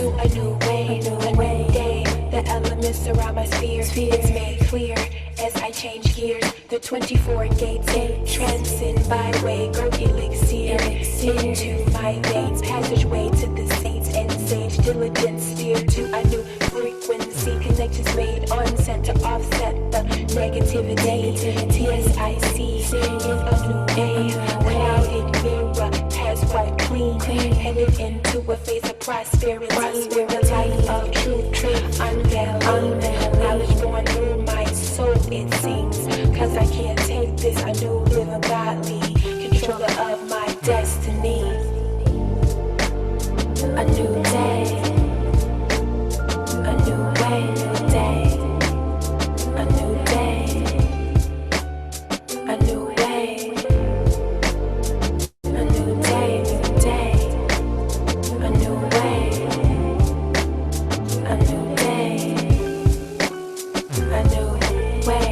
to a new way, a new day. The elements surround my sphere. It's made clear as I change gears. The 24 gates transcend byway, go elixir into my veins. Passageway to the saints and sage. Diligence steer to a new frequency. Connections made onset to offset the negativity. TSIC is a new day. Clouded mirror has wiped clean. Headed into a phase of prosperity. The light of truth unveiling. Knowledge going through my soul, it seems. Cause I can't take this. I knew living godly. Controller of my destiny. A new day. A new way, new day. A new day. A new way. A new day, new day. A new way. A new day. A new way.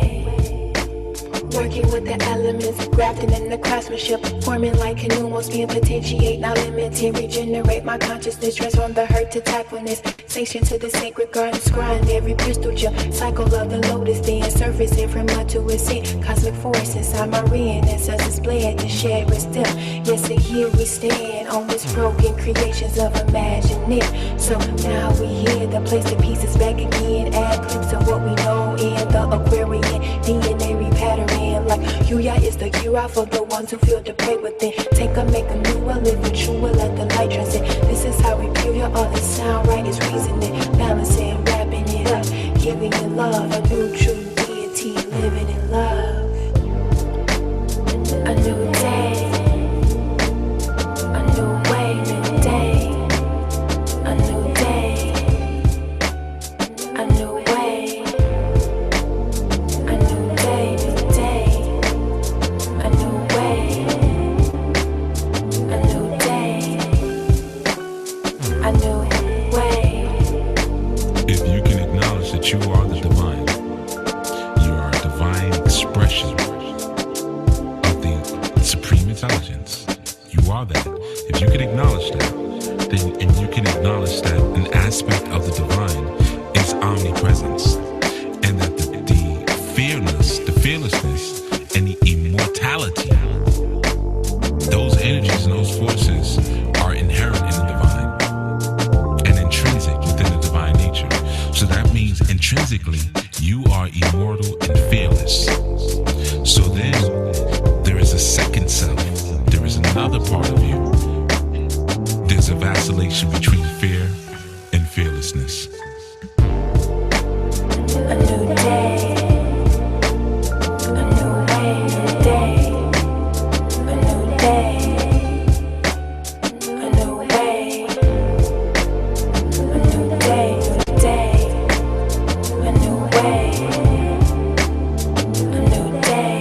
Working with the elements, grafting in the craftsmanship, forming like canoe, most being potentiate, now limited, regenerate my consciousness, transform the hurt to tactfulness, sanction to the sacred garden, scrying every crystal gem, cycle of the lotus, then surfacing from mud to ascent, cosmic force inside my reinance, as display at the shared still. Yes, and here we stand on this broken creations of imagining. So now we here, the place the pieces back again, add clips of what we know in the Aquarian DNA repattern. Like Yuya is the Yura for the ones who feel the prey within. Take a make a new one, live it true, let the light transcend. This is how we pure all the sound right is reasoning, balancing, wrapping it up, giving it love, a new true deity, living in love. A new day, a new way, new day, a new day, a new way, a new day, new day, a new way, a new day, a new way. If you can acknowledge that you are the divine, you are a divine expression of the supreme intelligence. You are that. If you can acknowledge that, then and you can acknowledge that an aspect of the divine is omnipresence, and that the fearlessness, and the immortality, those energies and those forces are inherent in the divine and intrinsic within the divine nature. So that means intrinsically you are immortal and fearless. So then there is a second self. There is another part of you. There's a vacillation between fear and fearlessness. A new day, a new way, new day, a new day, a new way, a new day, new day, a new way, a new day,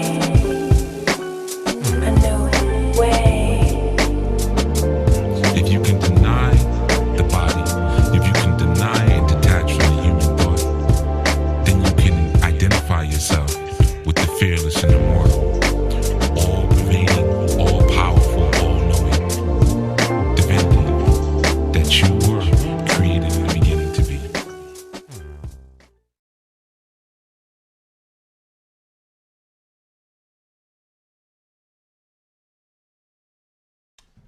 a new way. If you can deny the body, if you can deny and detach from the human thought, then you can identify yourself with the fearless and immortal, all pervading, all powerful, all knowing divinity that you were created in the beginning to be.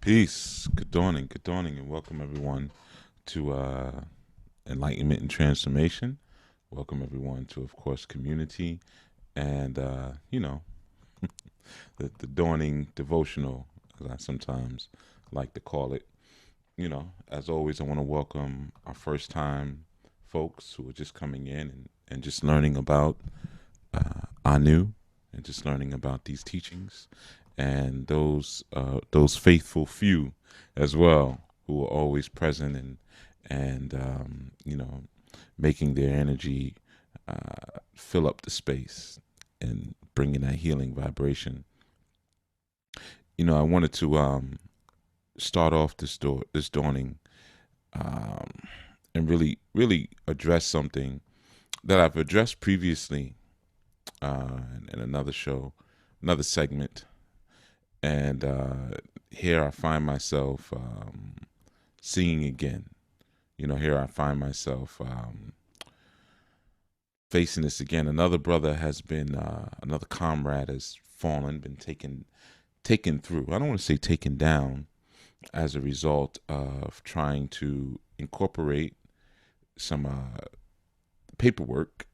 Peace. Good dawning, and welcome everyone to Enlightenment and Transformation. Welcome everyone to, of course, community and, the dawning devotional, as I sometimes like to call it. As always, I want to welcome our first time folks who are just coming in and just learning about Anu and just learning about these teachings, and those faithful few as well who are always present and making their energy fill up the space and bringing that healing vibration. I wanted to start off this dawning and really address something that I've addressed previously in another show, another segment. And here I find myself singing again, Here I find myself facing this again. Another brother has been, another comrade has fallen, been taken through. I don't want to say taken down as a result of trying to incorporate some paperwork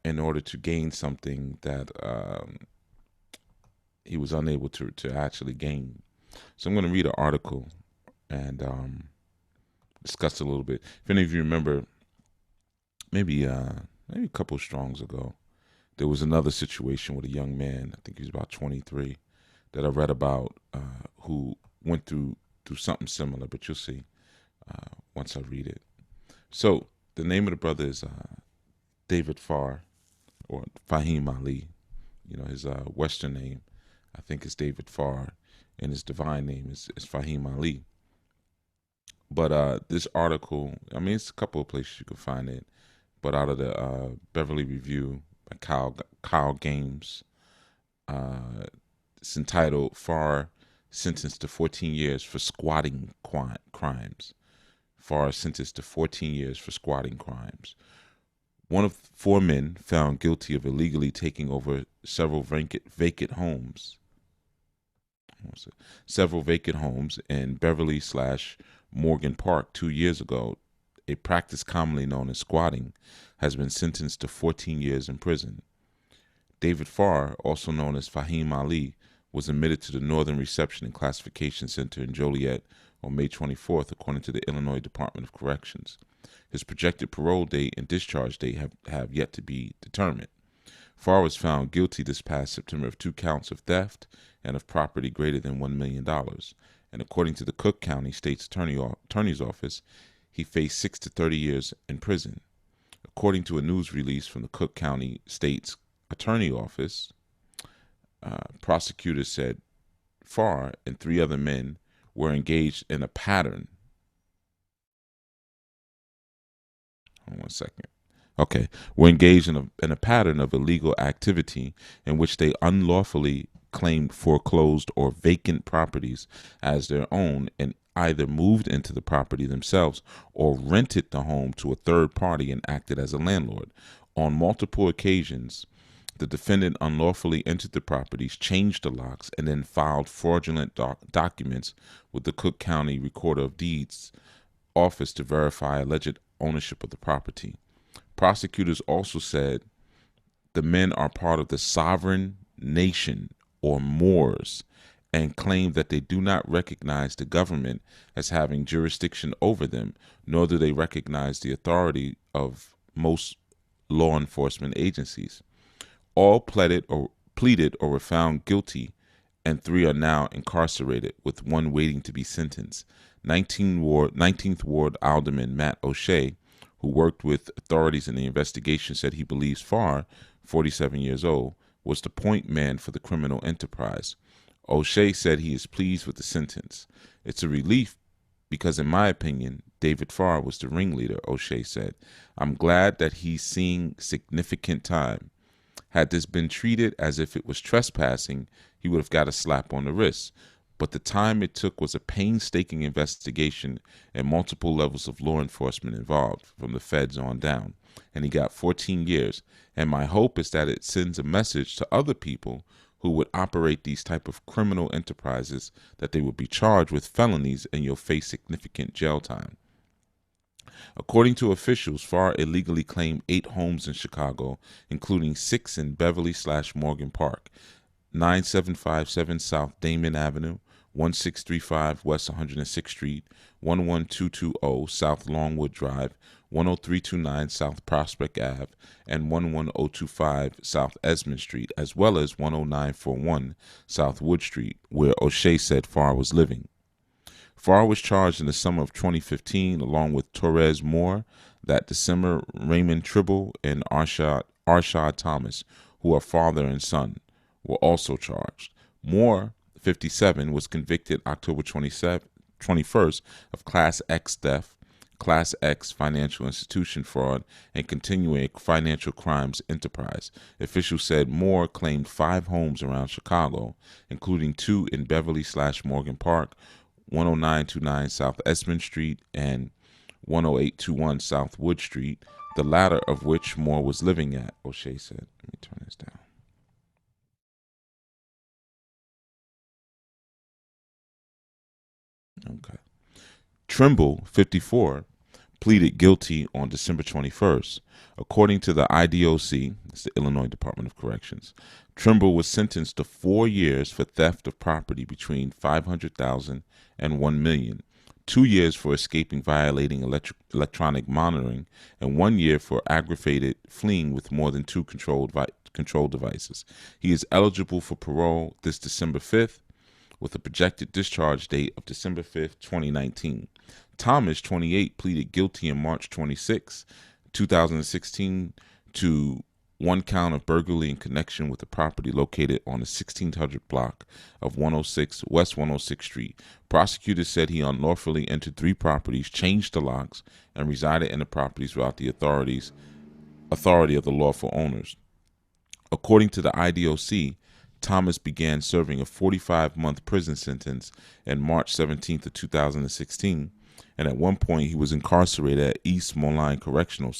in order to gain something that he was unable to actually gain. So I'm going to read an article and discuss it a little bit. If any of you remember, maybe a couple of strongs ago, there was another situation with a young man. I think he was about 23, that I read about, who went through something similar. But you'll see once I read it. So the name of the brother is David Farr, or Fahim Ali. His Western name, I think, is David Farr, and his divine name is Fahim Ali. But this article, I mean, it's a couple of places you can find it, but out of the Beverly Review by Kyle Games, it's entitled "Farr Sentenced to 14 Years for Squatting Crimes." Farr sentenced to 14 years for squatting crimes. One of 4 men found guilty of illegally taking over several vacant homes in Beverly/Morgan Park 2 years ago, a practice commonly known as squatting, has been sentenced to 14 years in prison. David Farr, also known as Fahim Ali, was admitted to the Northern Reception and Classification Center in Joliet on May 24th, according to the Illinois Department of Corrections. His projected parole date and discharge date have yet to be determined. Farr was found guilty this past September of 2 counts of theft and of property greater than $1 million. And according to the Cook County State's Attorney's Office, he faced 6 to 30 years in prison. According to a news release from the Cook County State's Attorney Office, prosecutors said Farr and 3 other men were engaged in a pattern. Hold on 1 second. Okay, were engaged in a pattern of illegal activity in which they unlawfully claimed foreclosed or vacant properties as their own, and either moved into the property themselves or rented the home to a third party and acted as a landlord. On multiple occasions, the defendant unlawfully entered the properties, changed the locks, and then filed fraudulent documents with the Cook County Recorder of Deeds office to verify alleged ownership of the property. Prosecutors also said the men are part of the sovereign nation, or Moors, and claim that they do not recognize the government as having jurisdiction over them, nor do they recognize the authority of most law enforcement agencies. All pleaded or were found guilty, and 3 are now incarcerated, with 1 waiting to be sentenced. 19th Ward Alderman Matt O'Shea, who worked with authorities in the investigation, said he believes Farr, 47 years old, was the point man for the criminal enterprise. O'Shea said he is pleased with the sentence. It's a relief because, in my opinion, David Farr was the ringleader, O'Shea said. I'm glad that he's seeing significant time. Had this been treated as if it was trespassing, he would have got a slap on the wrist. But the time it took was a painstaking investigation and multiple levels of law enforcement involved, from the feds on down. And he got 14 years. And my hope is that it sends a message to other people who would operate these type of criminal enterprises that they will be charged with felonies and you'll face significant jail time. According to officials, Farr illegally claimed 8 homes in Chicago, including 6 in Beverly/Morgan Park, 9757 South Damon Avenue, 1635 West 106th Street, 11220 South Longwood Drive, 10329 South Prospect Ave, and 11025 South Esmond Street, as well as 10941 South Wood Street, where O'Shea said Farr was living. Farr was charged in the summer of 2015, along with Torres Moore that December. Raymond Tribble and Arshad Thomas, who are father and son, were also charged. Moore, 57, was convicted October 21st of Class X theft, Class X financial institution fraud, and continuing financial crimes enterprise. Officials said Moore claimed 5 homes around Chicago, including 2 in Beverly/Morgan Park, 10929 South Esmond Street, and 10821 South Wood Street, the latter of which Moore was living at, O'Shea said. Let me turn this down. Okay. Trimble, 54, pleaded guilty on December 21st. According to the IDOC, it's the Illinois Department of Corrections, Trimble was sentenced to 4 years for theft of property between $500,000 and $1 million, 2 years for escaping violating electronic monitoring, and 1 year for aggravated fleeing with more than two control devices. He is eligible for parole this December 5th, with a projected discharge date of December 5th, 2019. Thomas, 28, pleaded guilty on March 26, 2016 to one count of burglary in connection with a property located on the 1600 block of 106 West 106th Street. Prosecutors said he unlawfully entered 3 properties, changed the locks, and resided in the properties without the authority of the lawful owners. According to the IDOC, Thomas began serving a 45-month prison sentence on March 17th of 2016, and at one point he was incarcerated at East Moline Correctional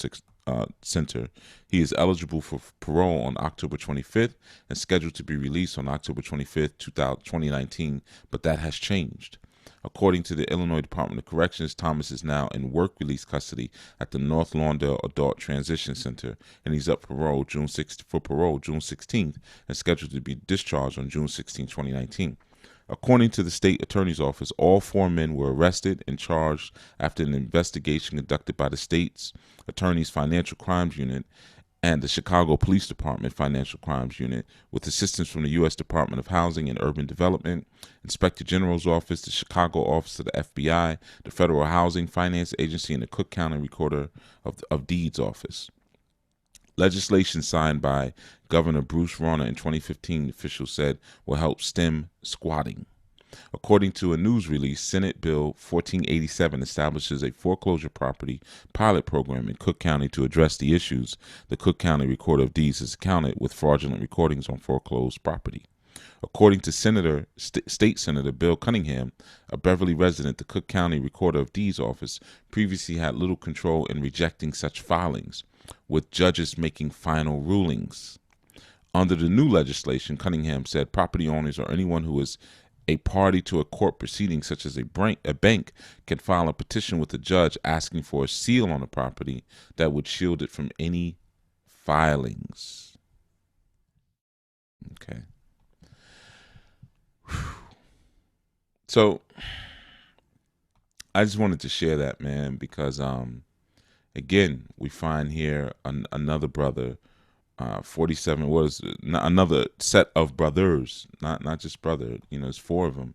Center. He is eligible for parole on October 25th and scheduled to be released on October 25th, 2019, but that has changed. According to the Illinois Department of Corrections, Thomas is now in work release custody at the North Lawndale Adult Transition Center, and he's up for parole June 16th and scheduled to be discharged on June 16, 2019. According to the state attorney's office, all 4 men were arrested and charged after an investigation conducted by the state's attorney's financial crimes unit and the Chicago Police Department Financial Crimes Unit, with assistance from the U.S. Department of Housing and Urban Development, Inspector General's Office, the Chicago Office of the FBI, the Federal Housing Finance Agency, and the Cook County Recorder of Deeds Office. Legislation signed by Governor Bruce Rauner in 2015, officials said, will help stem squatting. According to a news release, Senate Bill 1487 establishes a foreclosure property pilot program in Cook County to address the issues the Cook County Recorder of Deeds has encountered with fraudulent recordings on foreclosed property. According to State Senator Bill Cunningham, a Beverly resident, the Cook County Recorder of Deeds office previously had little control in rejecting such filings, with judges making final rulings. Under the new legislation, Cunningham said property owners or anyone who is a party to a court proceeding such as a bank can file a petition with the judge asking for a seal on the property that would shield it from any filings. Okay. So I just wanted to share that, man, because again, we find here another brother, 47 was another set of brothers, not just brother, there's 4 of them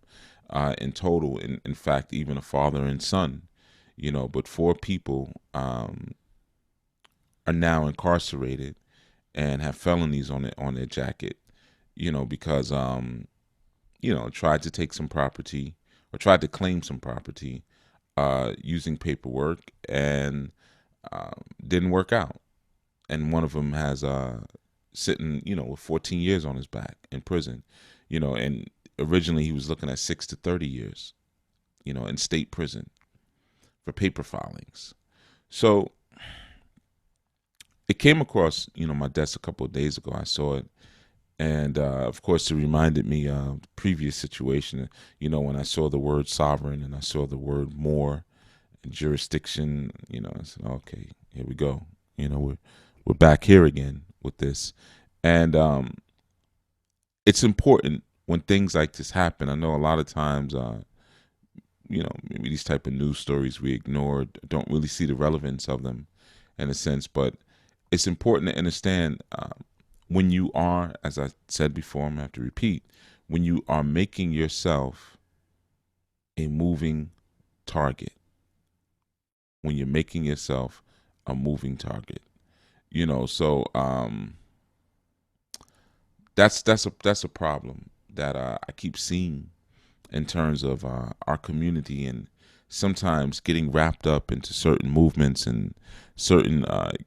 in total. In fact, even a father and son, but 4 people are now incarcerated and have felonies on their jacket, because tried to take some property or tried to claim some property using paperwork and didn't work out. And one of them has sitting, with 14 years on his back in prison, and originally he was looking at 6 to 30 years, in state prison for paper filings. So it came across, my desk a couple of days ago. I saw it. And, of course, it reminded me of the previous situation, when I saw the word sovereign and I saw the word more and jurisdiction, I said, okay, here we go. We're back here again with this. And it's important when things like this happen. I know a lot of times, maybe these type of news stories we ignore, don't really see the relevance of them in a sense. But it's important to understand when you are, as I said before, I'm going to have to repeat, when you are making yourself a moving target, when you're making yourself a moving target, so that's a problem that I keep seeing in terms of our community and sometimes getting wrapped up into certain movements and certain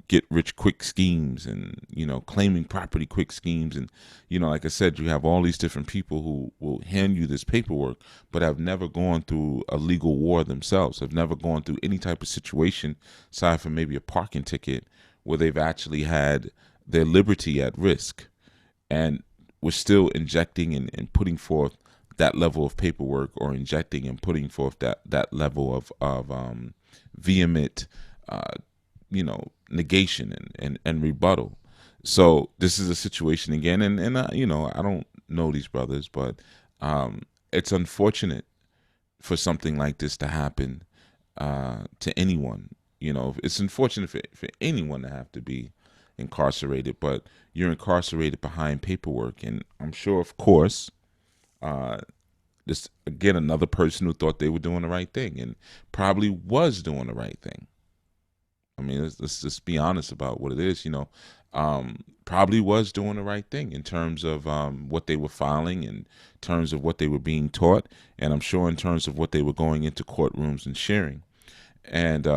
get rich quick schemes, and claiming property quick schemes. And like I said, you have all these different people who will hand you this paperwork but have never gone through a legal war themselves, have never gone through any type of situation aside from maybe a parking ticket where they've actually had their liberty at risk, and we're still injecting and putting forth that level of paperwork, or injecting and putting forth that level of vehement negation and rebuttal. So this is a situation again, and I don't know these brothers, but it's unfortunate for something like this to happen to anyone. It's unfortunate for anyone to have to be incarcerated, but you're incarcerated behind paperwork. And I'm sure, of course, this again, another person who thought they were doing the right thing and probably was doing the right thing. I mean, let's just be honest about what it is. Probably was doing the right thing in terms of what they were filing, in terms of what they were being taught, and I'm sure in terms of what they were going into courtrooms and sharing. And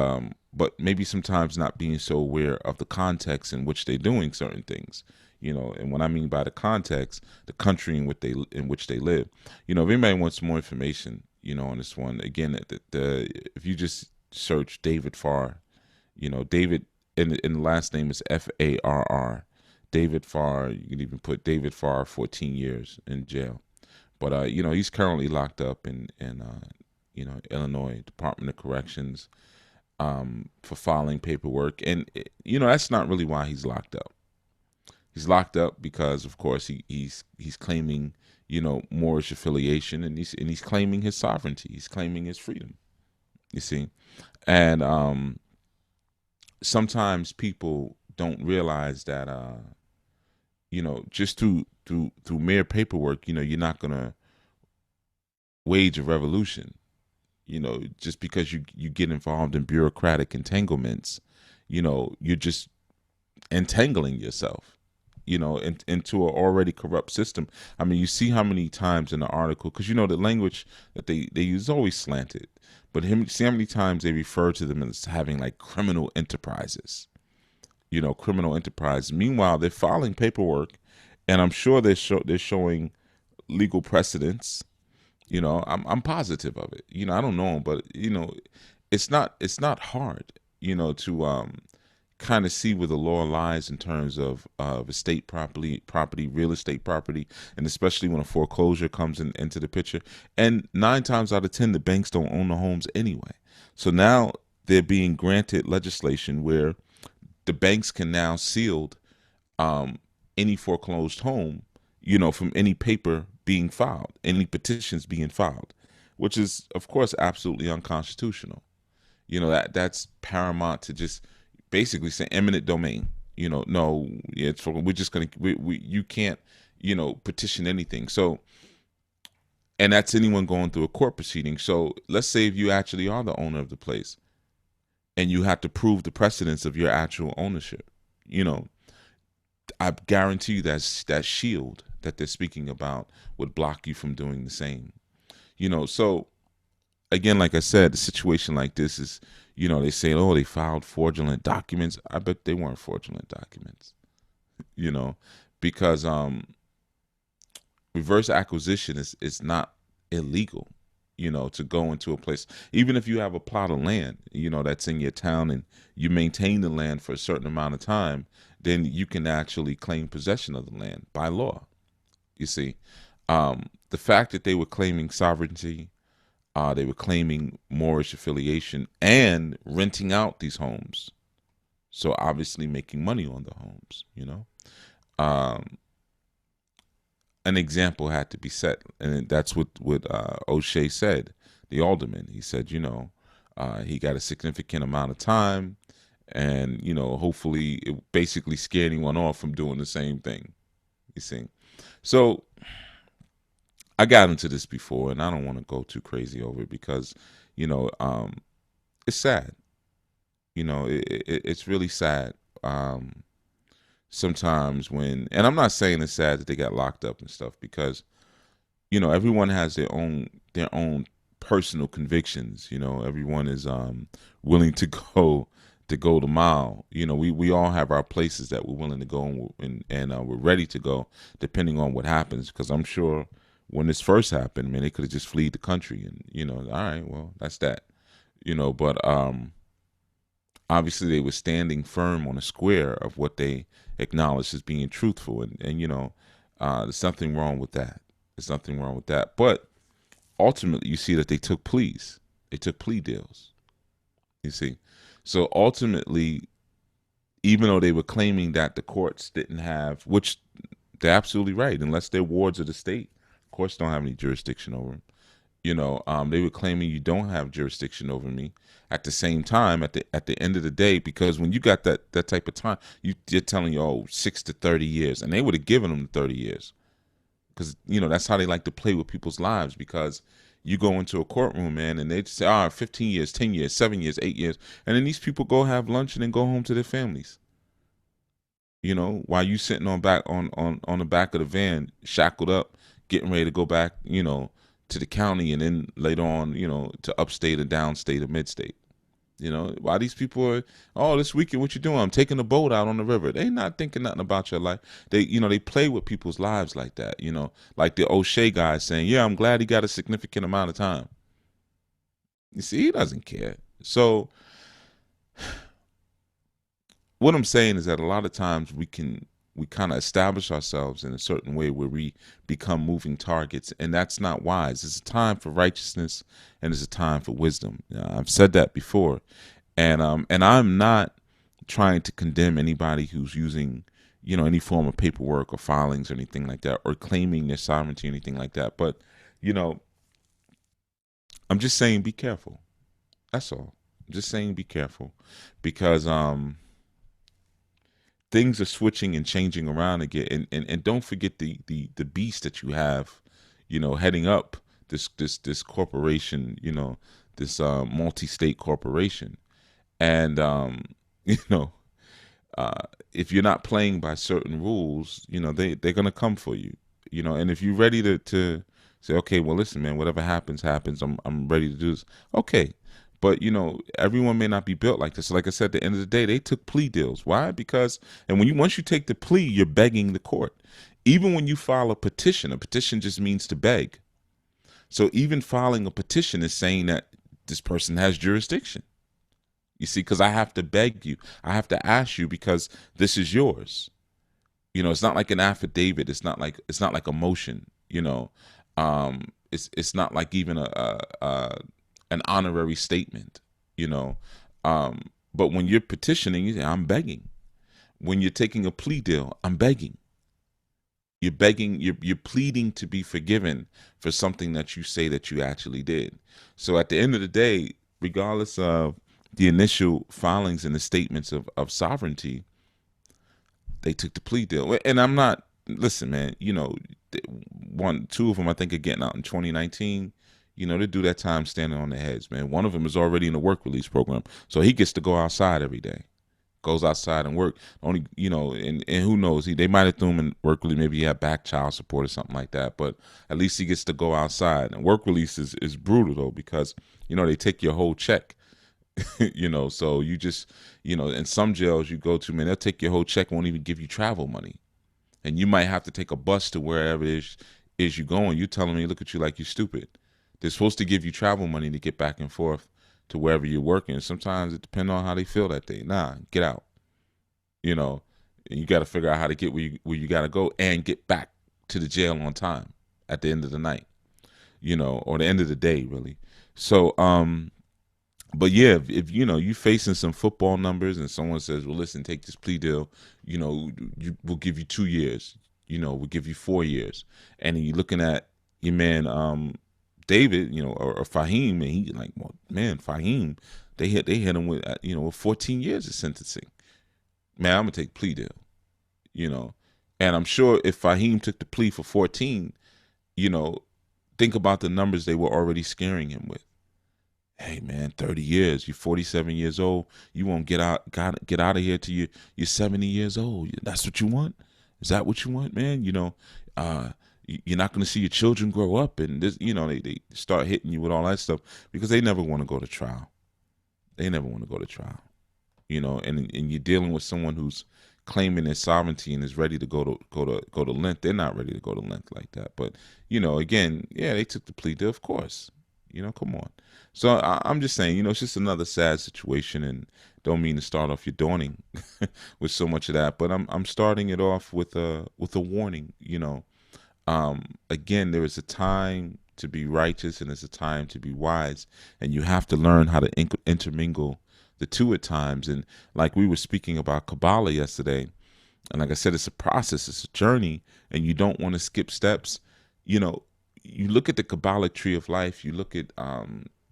but maybe sometimes not being so aware of the context in which they're doing certain things. And what I mean by the context, the country in which they live. If anybody wants more information, on this one, again, if you just search David Farr, David, and the last name is Farr. David Farr. You can even put David Farr 14 years in jail. But he's currently locked up in Illinois Department of Corrections for filing paperwork, and that's not really why he's locked up. He's locked up because, of course, he's claiming Moorish affiliation, and he's claiming his sovereignty. He's claiming his freedom. You see, and sometimes people don't realize that just through mere paperwork, you're not gonna wage a revolution. Just because you get involved in bureaucratic entanglements, you're just entangling yourself, into an already corrupt system. I mean, you see how many times in the article, because the language that they use is always slanted, but see how many times they refer to them as having like criminal enterprises, criminal enterprise. Meanwhile, they're filing paperwork, and I'm sure they're showing legal precedents. I'm positive of it. I don't know, but it's not hard, to kind of see where the law lies in terms of estate property, real estate property, and especially when a foreclosure comes into the picture. And 9 times out of 10, the banks don't own the homes anyway. So now they're being granted legislation where the banks can now shield any foreclosed home, from any paper being filed, any petitions being filed, which is, of course, absolutely unconstitutional. That's paramount to just basically say eminent domain. No, we're just gonna you can't petition anything. So, and that's anyone going through a court proceeding. So let's say if you actually are the owner of the place, and you have to prove the precedence of your actual ownership, I guarantee you that shield that they're speaking about would block you from doing the same. So again, like I said, a situation like this is, they say, oh, they filed fraudulent documents. I bet they weren't fraudulent documents, because reverse acquisition is not illegal, to go into a place. Even if you have a plot of land, that's in your town, and you maintain the land for a certain amount of time, then you can actually claim possession of the land by law. You see, the fact that they were claiming sovereignty, they were claiming Moorish affiliation and renting out these homes. So obviously making money on the homes, an example had to be set. And that's what O'Shea said, the alderman. He said, he got a significant amount of time, and, hopefully it basically scared anyone off from doing the same thing. You see? So I got into this before, and I don't want to go too crazy over it because, it's sad. It's really sad. Sometimes and I'm not saying it's sad that they got locked up and stuff, because, everyone has their own personal convictions. Everyone is willing to go the mile. We all have our places that we're willing to go, and we're ready to go depending on what happens. Because I'm sure when this first happened, man, they could have just fled the country, and all right, well, that's that. But obviously they were standing firm on a square of what they acknowledged as being truthful, and there's nothing wrong with that. There's nothing wrong with that. But ultimately, you see that they took pleas. They took plea deals. You see, so ultimately, even though they were claiming that the courts didn't have, which they're absolutely right, unless they're wards of the state, courts don't have any jurisdiction over them. They were claiming you don't have jurisdiction over me. At the same time, at the end of the day, because when you got that type of time, you're telling you, 6 to 30 years, and they would have given them 30 years, because that's how they like to play with people's lives. Because you go into a courtroom, man, and they just say, 15 years, 10 years, 7 years, 8 years, and then these people go have lunch and then go home to their families. While you sitting on the back of the van, shackled up, getting ready to go back, to the county, and then later on, to upstate or downstate or midstate. Why these people are, this weekend, what you doing? I'm taking a boat out on the river. They not thinking nothing about your life. They play with people's lives like that. Like the O'Shea guy saying, yeah, I'm glad he got a significant amount of time. You see, he doesn't care. So what I'm saying is that a lot of times we kind of establish ourselves in a certain way where we become moving targets, and that's not wise. It's a time for righteousness, and it's a time for wisdom. I've said that before, and I'm not trying to condemn anybody who's using any form of paperwork or filings or anything like that, or claiming their sovereignty or anything like that. But I'm just saying, be careful. That's all. I'm just saying, be careful, because things are switching and changing around again, and don't forget the beast that you have, heading up this corporation, this multi-state corporation, and if you're not playing by certain rules, they're gonna come for you, and if you're ready to say, okay, well, listen, man, whatever happens, I'm ready to do this, okay. But, everyone may not be built like this. Like I said, at the end of the day, they took plea deals. Why? Because, and once you take the plea, you're begging the court. Even when you file a petition just means to beg. So even filing a petition is saying that this person has jurisdiction. You see, because I have to beg you. I have to ask you because this is yours. It's not like an affidavit. It's not like a motion. It's not like even an honorary statement, but when you're petitioning, you say, I'm begging. When you're taking a plea deal, I'm begging. You're begging, you're pleading to be forgiven for something that you say that you actually did. So at the end of the day, regardless of the initial filings and the statements of sovereignty, they took the plea deal. And I'm not, listen, man, two of them I think are getting out in 2019. They do that time standing on their heads, man. One of them is already in the work release program, so he gets to go outside every day. Goes outside and work. Only, and who knows? They might have threw him in work release. Maybe he had back child support or something like that. But at least he gets to go outside. And work release is brutal though, because they take your whole check. So you just in some jails you go to, man, they'll take your whole check, won't even give you travel money, and you might have to take a bus to wherever it is you going. You telling me, look at you like you're stupid. They're supposed to give you travel money to get back and forth to wherever you're working. Sometimes it depends on how they feel that day. Nah, get out. And you got to figure out how to get where you got to go and get back to the jail on time at the end of the night, or the end of the day, really. So, but yeah, if you facing some football numbers and someone says, well, listen, take this plea deal, we'll give you 2 years, we'll give you 4 years. And you're looking at your man, David, or Fahim, and he like, well, man, Fahim, they hit him with, with 14 years of sentencing. Man, I'm gonna take plea deal, and I'm sure if Fahim took the plea for 14, think about the numbers they were already scaring him with. Hey, man, 30 years, you're 47 years old, you won't get out of here till you're 70 years old. That's what you want? Is that what you want, man? You're not going to see your children grow up, and this, they start hitting you with all that stuff because they never want to go to trial. They never want to go to trial. And you're dealing with someone who's claiming their sovereignty and is ready to go to length. They're not ready to go to length like that. But again, yeah, they took the plea deal, of course. Come on. So I'm just saying, it's just another sad situation, and don't mean to start off your dawning with so much of that, but I'm starting it off with a warning. Again, there is a time to be righteous and there's a time to be wise, and you have to learn how to intermingle the two at times. And like we were speaking about Kabbalah yesterday, and like I said, it's a process, it's a journey, and you don't want to skip steps. You look at the Kabbalic tree of life, you look at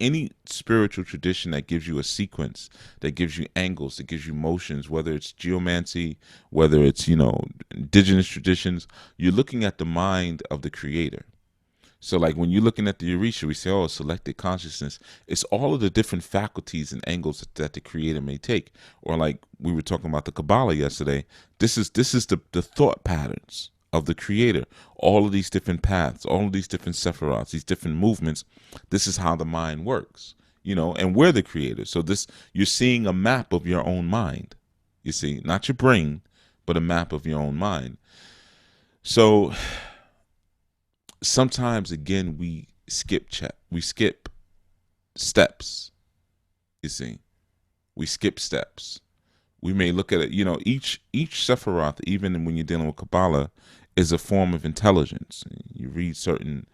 any spiritual tradition that gives you a sequence, that gives you angles, that gives you motions, whether it's geomancy, whether it's, indigenous traditions, you're looking at the mind of the creator. So like when you're looking at the Orisha, we say, oh, selected consciousness. It's all of the different faculties and angles that the creator may take. Or like we were talking about the Kabbalah yesterday, this is the thought patterns of the creator. All of these different paths, all of these different sephirots, these different movements, this is how the mind works. And we're the creators. So you're seeing a map of your own mind. You see, not your brain, but a map of your own mind. So sometimes, again, we skip steps. You see, we skip steps. We may look at it, each Sephiroth, even when you're dealing with Kabbalah, is a form of intelligence. You read certain,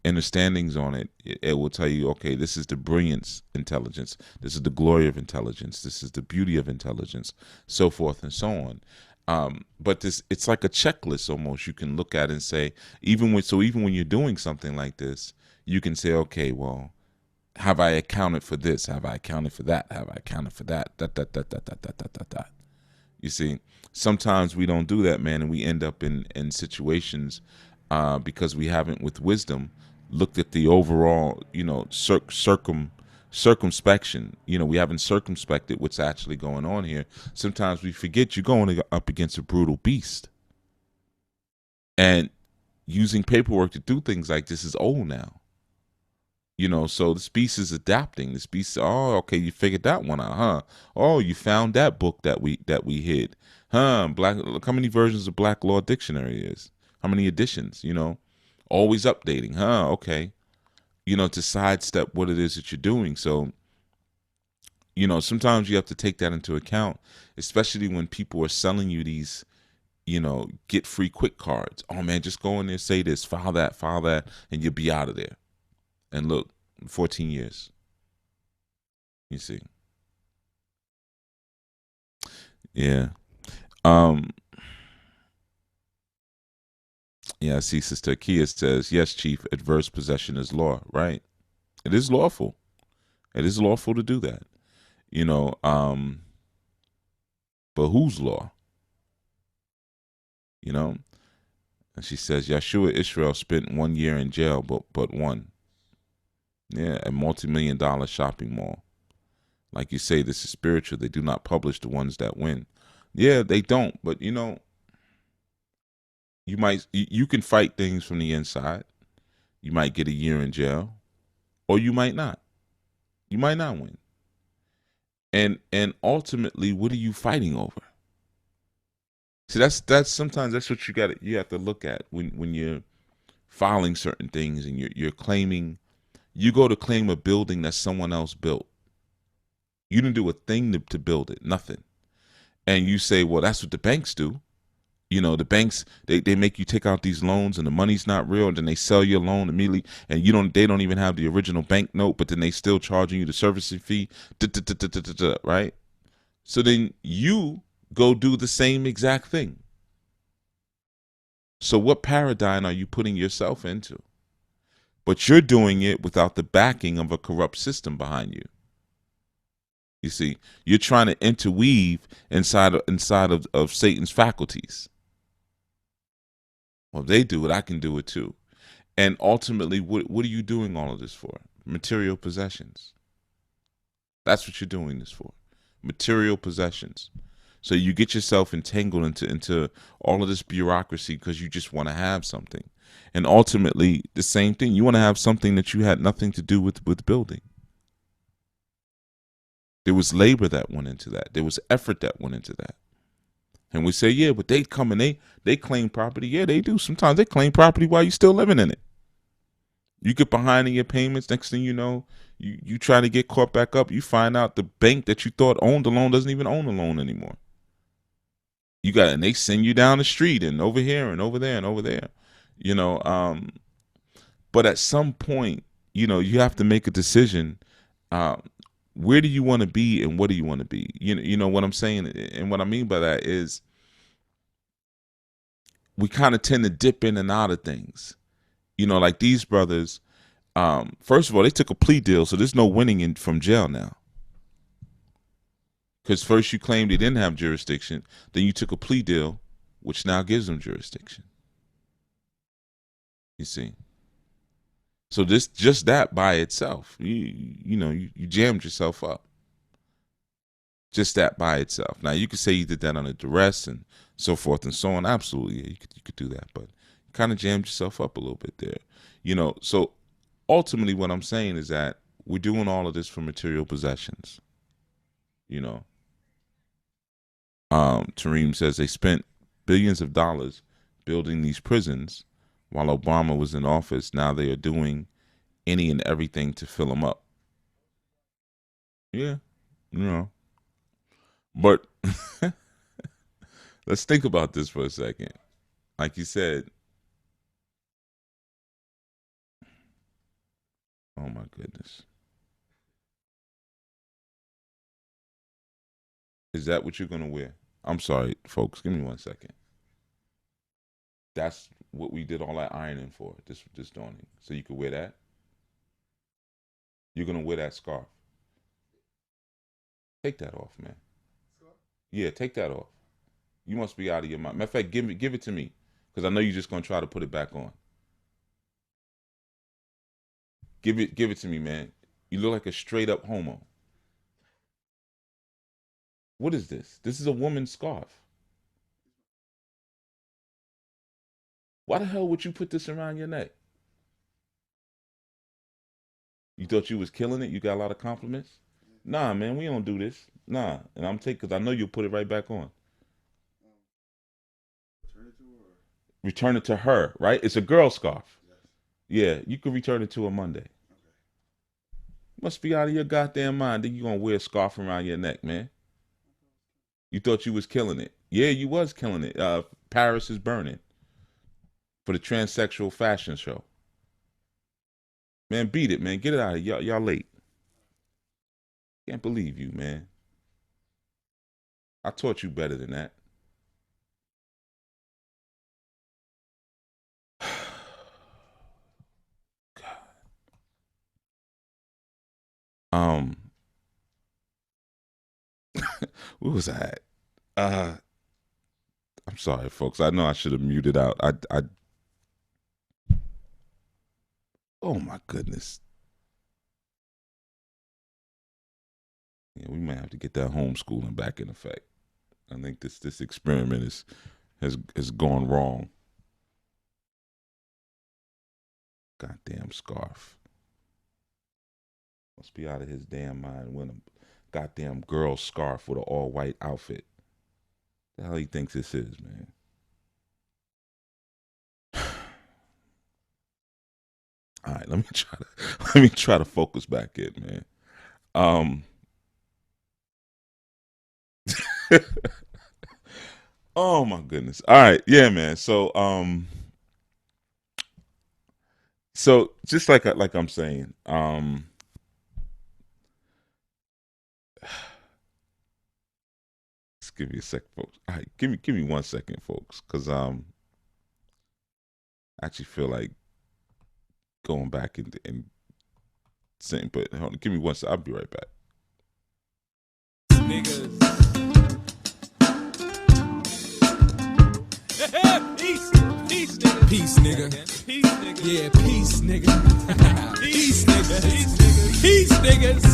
understandings on it. It will tell you, okay, this is the brilliance intelligence. This is the glory of intelligence. This is the beauty of intelligence, so forth and so on. But it's like a checklist almost. You can look at it and say, even when you're doing something like this, you can say, okay, well, have I accounted for this? Have I accounted for that? Have I accounted for that? That. You see, sometimes we don't do that, man, and we end up in situations because we haven't, with wisdom, looked at the overall, circumspection. We haven't circumspected what's actually going on here. Sometimes we forget you're going up against a brutal beast, and using paperwork to do things like this is old now. So this beast is adapting. This beast, oh, okay, you figured that one out, huh? Oh, you found that book that we hid, huh? Look how many versions of Black Law Dictionary is. How many editions? Always updating, huh? Okay, to sidestep what it is that you're doing. So, sometimes you have to take that into account, especially when people are selling you these, get free quick cards. Oh man, just go in there, say this, file that, and you'll be out of there. And look, 14 years. You see. Yeah. Yeah, I see Sister Kia says, yes, Chief, adverse possession is law, right? It is lawful. It is lawful to do that. But whose law? And she says, Yeshua Israel spent 1 year in jail, but one. Yeah, a multi-million-dollar shopping mall. Like you say, this is spiritual. They do not publish the ones that win. Yeah, they don't. But you can fight things from the inside. You might get a year in jail, or you might not. You might not win. And ultimately, what are you fighting over? See, that's sometimes that's what you have to look at when you're filing certain things and you're claiming. You go to claim a building that someone else built. You didn't do a thing to build it, nothing. And you say, well, that's what the banks do. The banks, they make you take out these loans and the money's not real, and then they sell your loan immediately, and they don't even have the original bank note, but then they still charging you the servicing fee, right? So then you go do the same exact thing. So what paradigm are you putting yourself into? But you're doing it without the backing of a corrupt system behind you. You see, you're trying to interweave inside of Satan's faculties. Well, if they do it, I can do it too. And ultimately, what are you doing all of this for? Material possessions. That's what you're doing this for. Material possessions. So you get yourself entangled into all of this bureaucracy because you just want to have something. And ultimately, the same thing. You want to have something that you had nothing to do with building. There was labor that went into that. There was effort that went into that. And we say, yeah, but they come and they claim property. Yeah, they do. Sometimes they claim property while you're still living in it. You get behind in your payments. Next thing you know, you try to get caught back up. You find out the bank that you thought owned the loan doesn't even own the loan anymore. And they send you down the street and over here and over there and over there. But at some point, you have to make a decision. Where do you want to be and what do you want to be? You know what I'm saying? And what I mean by that is we kind of tend to dip in and out of things. Like these brothers, first of all, they took a plea deal, so there's no winning from jail now. Because first you claimed they didn't have jurisdiction, then you took a plea deal, which now gives them jurisdiction. You see? So just that by itself, you jammed yourself up. Just that by itself. Now you could say you did that under duress and so forth and so on. Absolutely, yeah, you could do that, but you kind of jammed yourself up a little bit there. So ultimately, what I'm saying is that we're doing all of this for material possessions. Tareem says they spent billions of dollars building these prisons while Obama was in office. Now they are doing any and everything to fill them up. Yeah, But let's think about this for a second. Like you said, oh my goodness. Is that what you're going to wear? I'm sorry, folks. Give me 1 second. That's what we did all that ironing for this morning. So you could wear that. You're going to wear that scarf. Take that off, man. Yeah, take that off. You must be out of your mind. Matter of fact, give it to me. Because I know you're just going to try to put it back on. Give it to me, man. You look like a straight up homo. What is this? This is a woman's scarf. Why the hell would you put this around your neck? You thought you was killing it? You got a lot of compliments? Nah, man, we don't do this. Nah. And I'm taking, because I know you'll put it right back on. Return it to her, right? It's a girl scarf. Yeah, you can return it to her Monday. Must be out of your goddamn mind that you gonna wear a scarf around your neck, man. You thought you was killing it. Yeah, you was killing it. Paris is burning for the transsexual fashion show. Man, beat it, man. Get it out of here. Y'all late. Can't believe you, man. I taught you better than that. God. Where was I at? I'm sorry, folks. I know I should have muted out. I oh my goodness. Yeah, we might have to get that homeschooling back in effect. I think this experiment has gone wrong. Goddamn scarf. Must be out of his damn mind wearing a goddamn girl scarf with an all white outfit. The hell he thinks this is, man. All right, let me try to focus back in, man. Oh my goodness. All right, yeah, man. So just like I'm saying, just give me a second, folks. All right, give me 1 second, folks, because I actually feel like going back and saying, but hold on, give me 1 second. I'll be right back. Niggas. Peace, nigga. Peace, nigga. Yeah, peace, nigga. Peace, nigga. Peace, niggas.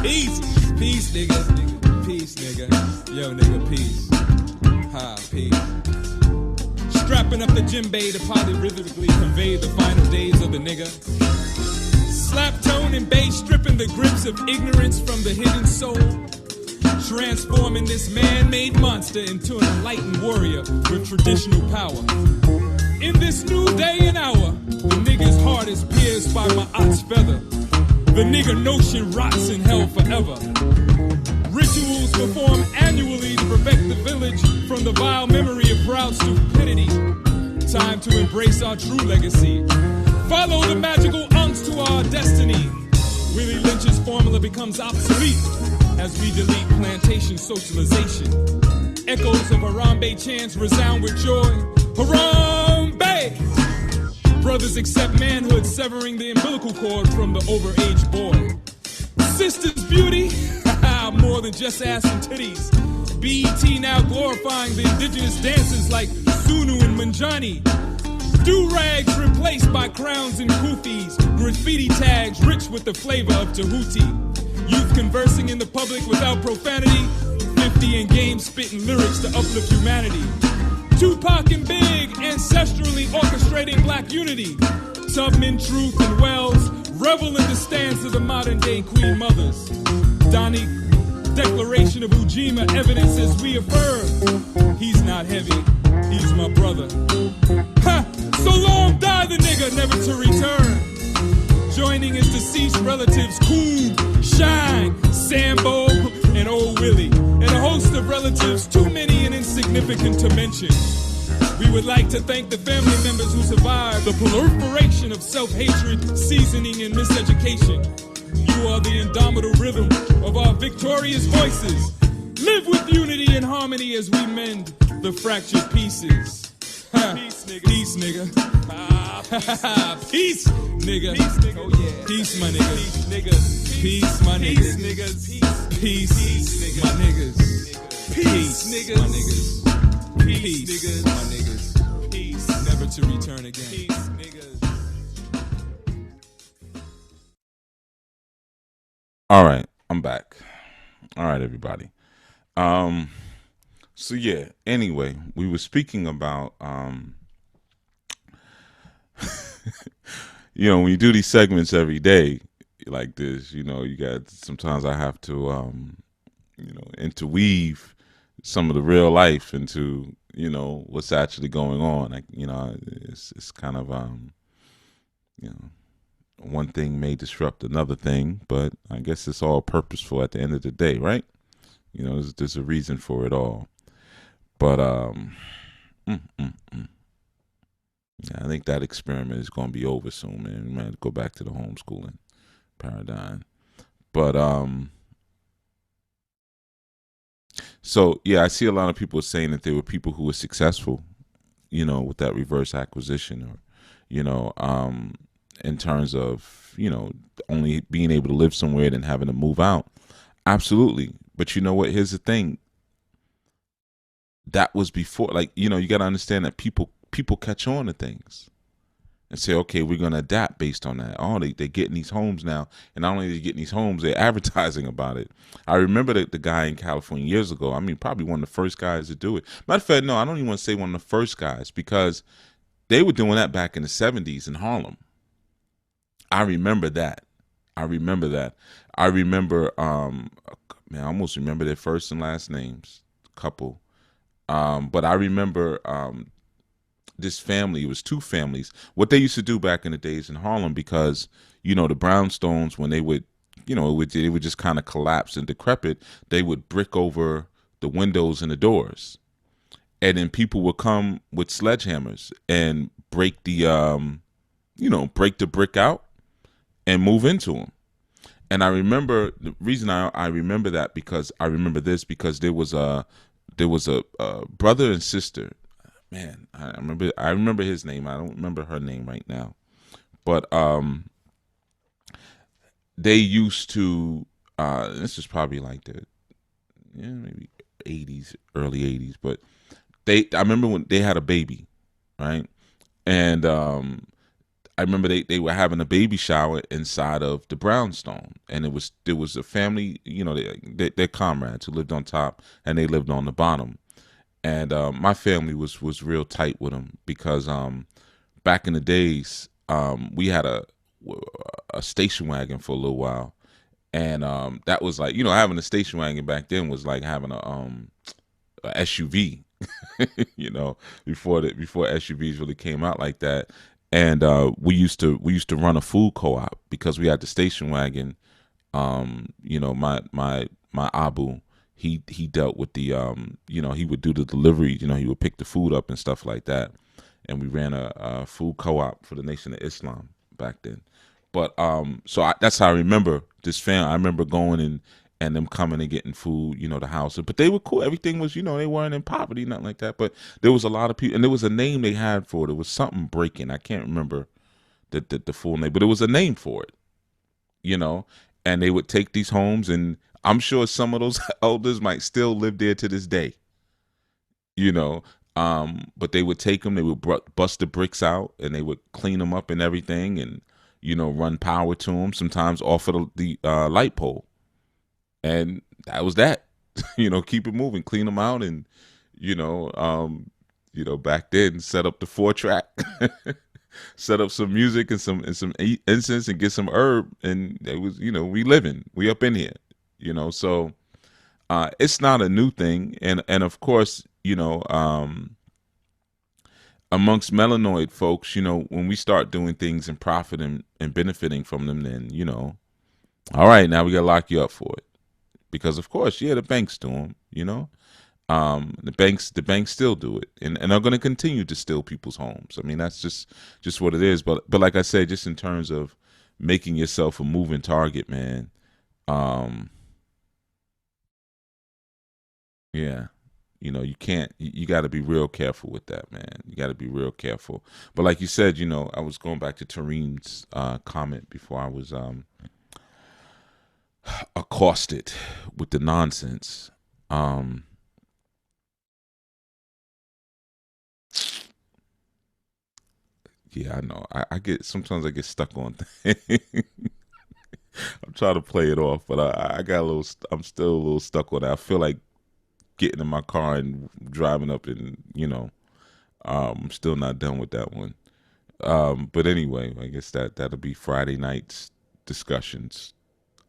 Peace, niggas. Peace, niggas. Peace, nigga. Yo, nigga, peace. Ha, peace. Strapping up the djembe to polyrhythmically convey the final days of the nigga. Slap tone and bass stripping the grips of ignorance from the hidden soul. Transforming this man-made monster into an enlightened warrior with traditional power. In this new day and hour, the nigga's heart is pierced by my ox feather. The nigga notion rots in hell forever. Rituals performed annually to protect the village from the vile memory of proud stupidity. Time to embrace our true legacy. Follow the magical unks to our destiny. Willie Lynch's formula becomes obsolete as we delete plantation socialization. Echoes of Harambe chants resound with joy. Harambe! Brothers accept manhood, severing the umbilical cord from the overaged boy. Sisters' beauty? More than just ass and titties. BET now glorifying the indigenous dances like Sunu and Manjani. Do-rags replaced by crowns and kufis. Graffiti tags rich with the flavor of Tahuti. Youth conversing in the public without profanity. 50 in games spitting lyrics to uplift humanity. Tupac and Big ancestrally orchestrating black unity. Tubman, Truth, and Wells revel in the stands of the modern day Queen Mothers. Donnie, Declaration of Ujima evidence as we affirm. He's not heavy, he's my brother. Ha! So long die the nigga, never to return. Joining his deceased relatives, Coon, Shine, Sambo, and Old Willie. And a host of relatives, too many and insignificant to mention. We would like to thank the family members who survived the proliferation of self-hatred, seasoning, and miseducation. You are the indomitable rhythm of our victorious voices. Live with unity and harmony as we mend the fractured pieces. Peace, nigga. Peace, nigga. Peace, nigga. Peace, nigga. Oh, yeah. Peace, my niggas. Peace, my niggas. Peace, my niggas. Peace, niggas. My niggas. Peace, niggas. My niggas. Peace, never to return again. Peace, niggas. All right, I'm back. All right, everybody. So yeah, anyway, we were speaking about when you do these segments every day like this, you got sometimes I have to interweave some of the real life into, what's actually going on. Like, it's kind of one thing may disrupt another thing, but I guess it's all purposeful at the end of the day, right? There's a reason for it all. But yeah, I think that experiment is going to be over soon, man. We might have to go back to the homeschooling paradigm. But so yeah, I see a lot of people saying that there were people who were successful, with that reverse acquisition, or in terms of only being able to live somewhere and having to move out. Absolutely. But you know what? Here's the thing. That was before, like, you got to understand that people catch on to things and say, okay, we're going to adapt based on that. Oh, they're getting these homes now. And not only are they getting these homes, they're advertising about it. I remember the guy in California years ago. I mean, probably one of the first guys to do it. Matter of fact, no, I don't even want to say one of the first guys, because they were doing that back in the 70s in Harlem. I remember that. I remember, man, I almost remember their first and last names, couple. But I remember this family. It was two families. What they used to do back in the days in Harlem, because the brownstones, when they would, it would just kind of collapse and decrepit. They would brick over the windows and the doors, and then people would come with sledgehammers and break the brick out and move into them. And I remember the reason I remember that, because I remember this because there was a brother and sister. Man, I remember his name. I don't remember her name right now. But they used to this is probably like the maybe 80s, early 80s, but I remember when they had a baby, right? And remember they were having a baby shower inside of the brownstone, and there was a family, they're comrades who lived on top, and they lived on the bottom. And my family was real tight with them because back in the days, we had a station wagon for a little while, and that was like, having a station wagon back then was like having a SUV, before SUVs really came out like that. And we used to run a food co-op because we had the station wagon. My Abu, he dealt with the he would do the delivery. He would pick the food up and stuff like that. And we ran a food co-op for the Nation of Islam back then. But that's how I remember this family. I remember going and them coming and getting food, the house. But they were cool. Everything was, they weren't in poverty, nothing like that. But there was a lot of people, and there was a name they had for it. It was something breaking. I can't remember the full name, but it was a name for it, And they would take these homes, and I'm sure some of those elders might still live there to this day, But they would take them, they would bust the bricks out, and they would clean them up and everything, and run power to them. Sometimes off of the light pole. And that was that, keep it moving, clean them out, and back then set up the 4-track, set up some music and some incense and get some herb, and it was we living, we up in here, So it's not a new thing, and of course amongst melanoid folks, when we start doing things and profiting and benefiting from them, then all right, now we gotta lock you up for it. Because of course, the banks do them, the banks still do it, and are going to continue to steal people's homes. I mean, that's just what it is. But like I said, just in terms of making yourself a moving target, man. You can't. You got to be real careful with that, man. You got to be real careful. But like you said, I was going back to Tareen's comment before I was accosted with the nonsense. Yeah, I know. I get sometimes I get stuck on things. I'm trying to play it off, but I got a little. I'm still a little stuck on it. I feel like getting in my car and driving up, and I'm still not done with that one. But anyway, I guess that'll be Friday night's discussions.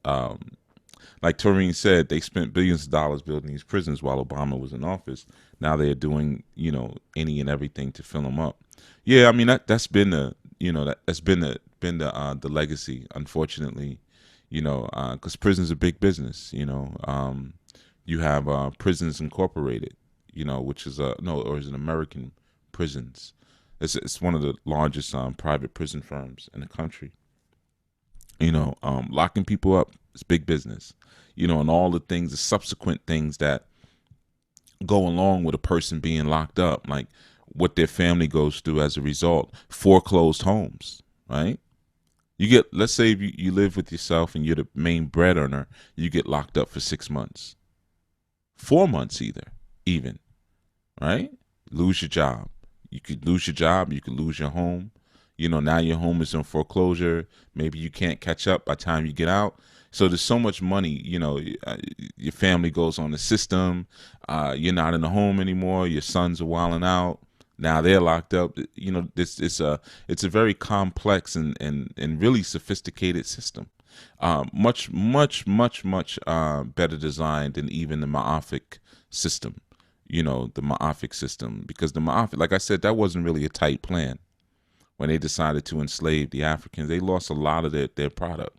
Like Toreen said, they spent billions of dollars building these prisons while Obama was in office. Now they're doing, any and everything to fill them up. Yeah, I mean that's been that's been the legacy, unfortunately, because prisons are big business. You have Prisons Incorporated, which is is an American prisons. It's one of the largest private prison firms in the country. Locking people up is big business, and all the subsequent things that go along with a person being locked up, like what their family goes through as a result. Foreclosed homes, right? Let's say if you live with yourself and you're the main bread earner, you get locked up for 6 months, 4 months even, right? Lose your job. You could lose your job. You could lose your home. Now your home is in foreclosure. Maybe you can't catch up by the time you get out. So there's so much money, your family goes on the system. You're not in the home anymore. Your sons are wilding out. Now they're locked up. It's a very complex and really sophisticated system. Much better designed than even the Ma'afic system. The Ma'afic system, because the Ma'afic, like I said, that wasn't really a tight plan. When they decided to enslave the Africans, they lost a lot of their product,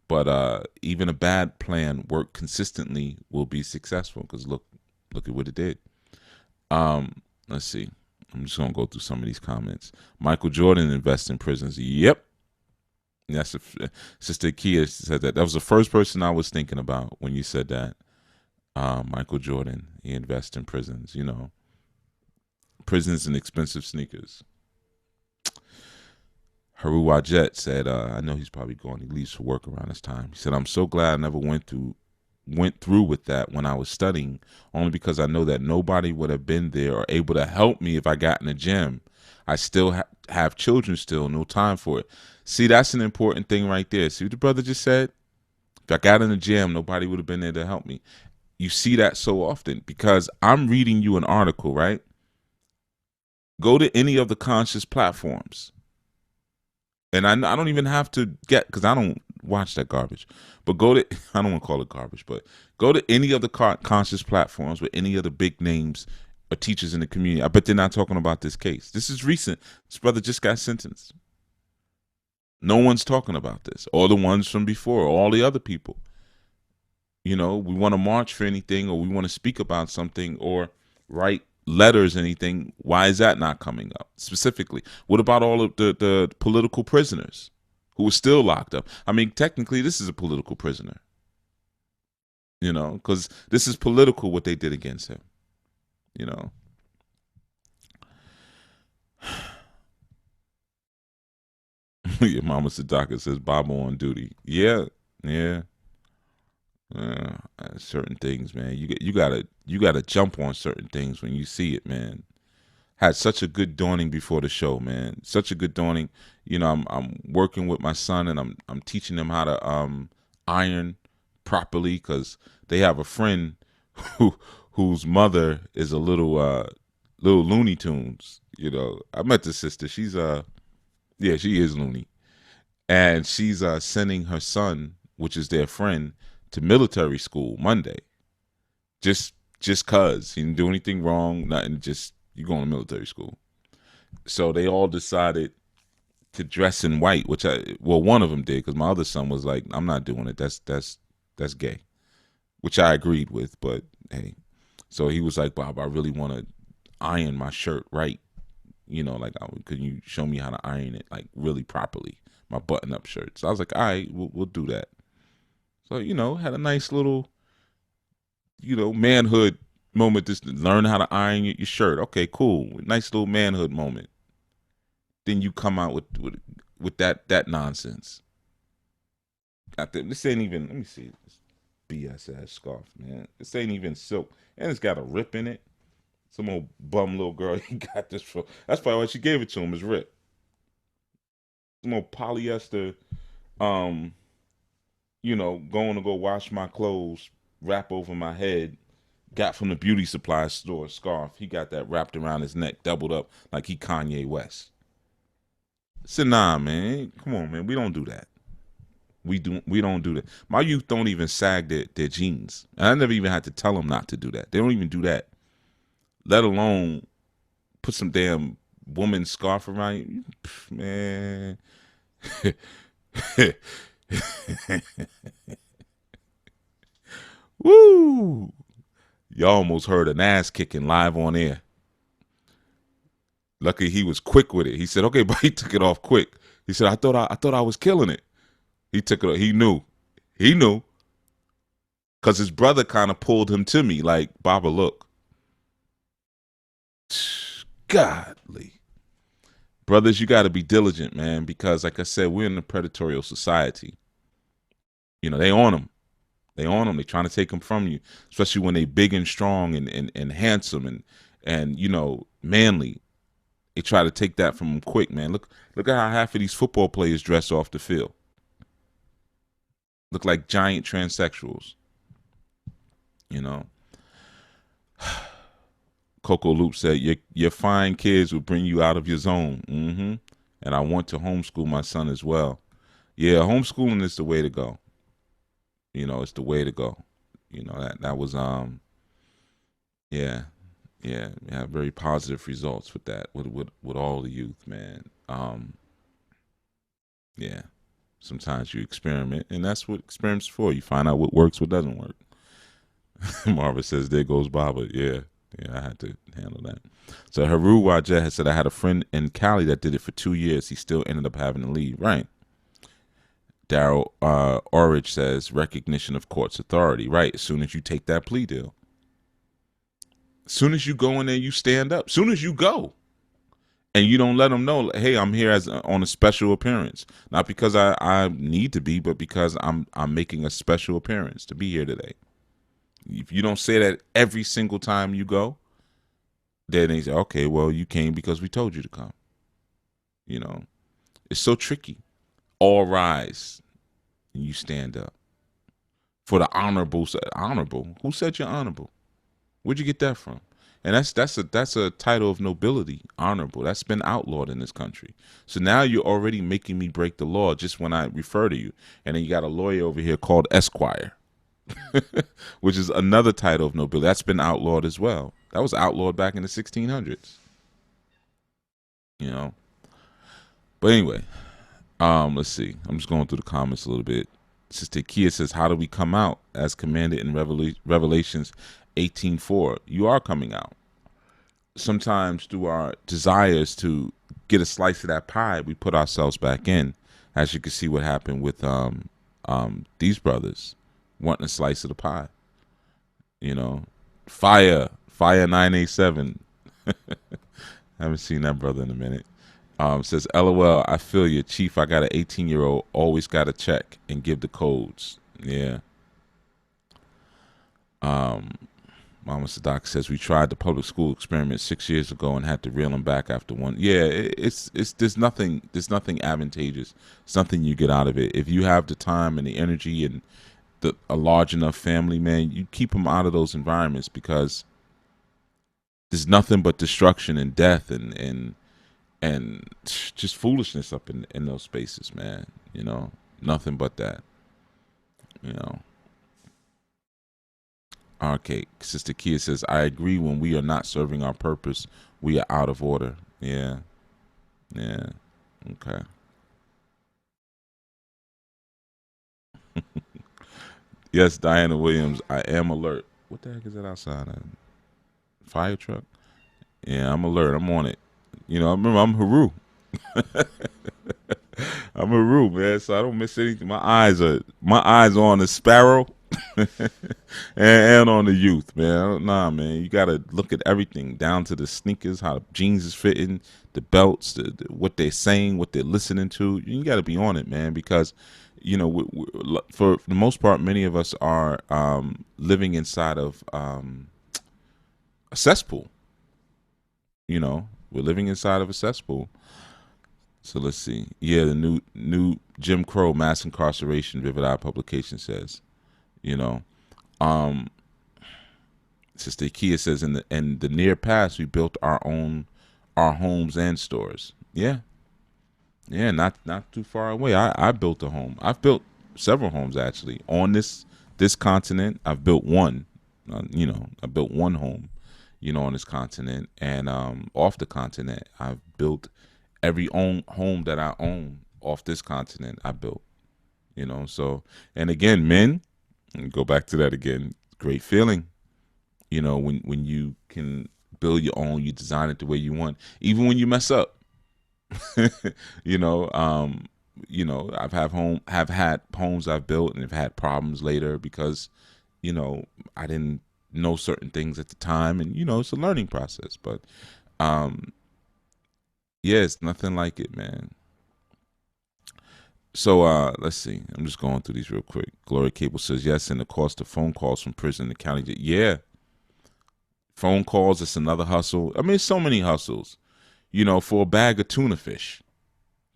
but even a bad plan worked consistently will be successful, because look at what it did. Let's see. I'm just going to go through some of these comments. Michael Jordan invests in prisons. Yep. That's Sister Kia said that. That was the first person I was thinking about when you said that. Michael Jordan, he invests in prisons, prisons and expensive sneakers. Haru Wajet said, I know he's probably going, he leaves for work around this time. He said, I'm so glad I never went through went through with that when I was studying, only because I know that nobody would have been there or able to help me if I got in the gym. I still have children still, no time for it. See, that's an important thing right there. See what the brother just said? If I got in the gym, nobody would have been there to help me. You see that so often because I'm reading you an article, right? Go to any of the conscious platforms. And I don't even have to get, because I don't watch that garbage. But go to, I don't want to call it garbage, but go to any of the conscious platforms with any of the big names or teachers in the community. I bet they're not talking about this case. This is recent. This brother just got sentenced. No one's talking about this. All the ones from before, all the other people. You know, we want to march for anything, or we want to speak about something, or write letters, anything. Why is that not coming up specifically? What about all of the political prisoners who are still locked up? I mean, technically, this is a political prisoner. You know, because this is political what they did against him. You know. Your mama Sadaka says Baba on duty. Yeah. Certain things, man. You gotta jump on certain things when you see it, man. Had such a good dawning before the show, man. Such a good dawning. You know, I'm working with my son, and I'm teaching him how to iron properly, because they have a friend whose mother is a little Looney Tunes. You know, I met the sister. She's she is loony, and she's sending her son, which is their friend, to military school Monday. Just cause he didn't do anything wrong, nothing. Just you going to military school. So they all decided to dress in white, which one of them did, because my other son was like, I'm not doing it. That's gay, which I agreed with. But hey, so he was like, Bob, I really want to iron my shirt right. You know, like, could you show me how to iron it, like, really properly, my button-up shirt? So I was like, all right, we'll do that. So, you know, had a nice little, you know, manhood moment, just to learn how to iron your shirt. Okay, cool. Nice little manhood moment. Then you come out with that nonsense. This ain't even, let me see, this BS ass scarf, man. This ain't even silk. And it's got a rip in it. Some old bum little girl, he got this for. That's probably why she gave it to him, is rip. Some old polyester, you know, going to go wash my clothes, wrap over my head, got from the beauty supply store scarf. He got that wrapped around his neck, doubled up like he Kanye West. So nah, man, come on, man, we don't do that. We don't do that. My youth don't even sag their jeans. And I never even had to tell them not to do that. They don't even do that. Let alone put some damn woman's scarf around you. Man. Woo! You almost heard an ass kicking live on air. Lucky he was quick with it. He said, okay, but he took it off quick. He said, I thought I was killing it. He took it. He knew. Because his brother kind of pulled him to me, like, Baba, look. Godly. Brothers, you got to be diligent, man, because like I said, we're in a predatory society. You know, they on them. They trying to take them from you, especially when they big and strong and handsome and you know, manly. They try to take that from them quick, man. Look at how half of these football players dress off the field. Look like giant transsexuals. You know. Coco Loop said, your fine kids will bring you out of your zone. Mm-hmm. And I want to homeschool my son as well. Yeah, homeschooling is the way to go. You know, it's the way to go. You know, that was very positive results with that, with all the youth, man. Yeah. Sometimes you experiment, and that's what experiments for. You find out what works, what doesn't work. Marva says, there goes Baba. Yeah, I had to handle that. So Haru Wajah has said, I had a friend in Cali that did it for 2 years. He still ended up having to leave. Right. Daryl Orridge says, recognition of court's authority. Right. As soon as you take that plea deal. As soon as you go in there, you stand up. As soon as you go. And you don't let them know, hey, I'm here on a special appearance. Not because I need to be, but because I'm making a special appearance to be here today. If you don't say that every single time you go, then they say, okay, well, you came because we told you to come. You know, it's so tricky. All rise and you stand up for the honorable. Honorable? Who said you're honorable? Where'd you get that from? And that's a title of nobility, honorable. That's been outlawed in this country. So now you're already making me break the law just when I refer to you. And then you got a lawyer over here called Esquire, which is another title of nobility. That's been outlawed as well. That was outlawed back in the 1600s. You know. But anyway, let's see. I'm just going through the comments a little bit. Sister Kia says, "How do we come out as commanded in Revelations 18:4? You are coming out. Sometimes through our desires to get a slice of that pie, we put ourselves back in. As you can see, what happened with these brothers wanting a slice of the pie. You know, fire 987. Haven't seen that brother in a minute. Says, LOL, I feel you, Chief. I got an 18-year-old, always got to check and give the codes. Yeah. Mama Sadak says, we tried the public school experiment 6 years ago and had to reel them back after one. Yeah, it's there's nothing advantageous. It's nothing you get out of it. If you have the time and the energy and a large enough family, man, you keep them out of those environments, because there's nothing but destruction and death and just foolishness up in those spaces, man. You know, nothing but that. You know. Okay, Sister Kia says, I agree. When we are not serving our purpose, we are out of order. Yeah. Yeah. Okay. Yes, Diana Williams, I am alert. What the heck is that outside? A fire truck? Yeah, I'm alert. I'm on it. You know, I remember I'm Haru. I'm Haru, man, so I don't miss anything. My eyes are on the sparrow and on the youth, man. Nah, man, you gotta look at everything down to the sneakers, how the jeans is fitting, the belts, what they're saying, what they're listening to. You gotta be on it, man, because you know, for the most part, many of us are living inside of a cesspool. You know, we're living inside of a cesspool. So let's see. Yeah, the new Jim Crow mass incarceration, Vivid Eye publication says. You know, Sister Kia says, in the near past, we built our homes and stores. Yeah, yeah, not too far away. I built a home. I've built several homes actually on this continent. I've built one. You know, I built one home. You know, on this continent, and off the continent, I've built every home that I own off this continent. I built. You know, so, and again, men, and go back to that again. Great feeling. You know, when you can build your own, you design it the way you want, even when you mess up. you know, I've had homes I've built and have had problems later because, you know, I didn't know certain things at the time, and you know, it's a learning process. But yeah, it's nothing like it, man. So let's see. I'm just going through these real quick. Gloria Cable says, yes, and the cost of phone calls from prison to county jail. Yeah. Phone calls, it's another hustle. I mean, so many hustles. You know, for a bag of tuna fish,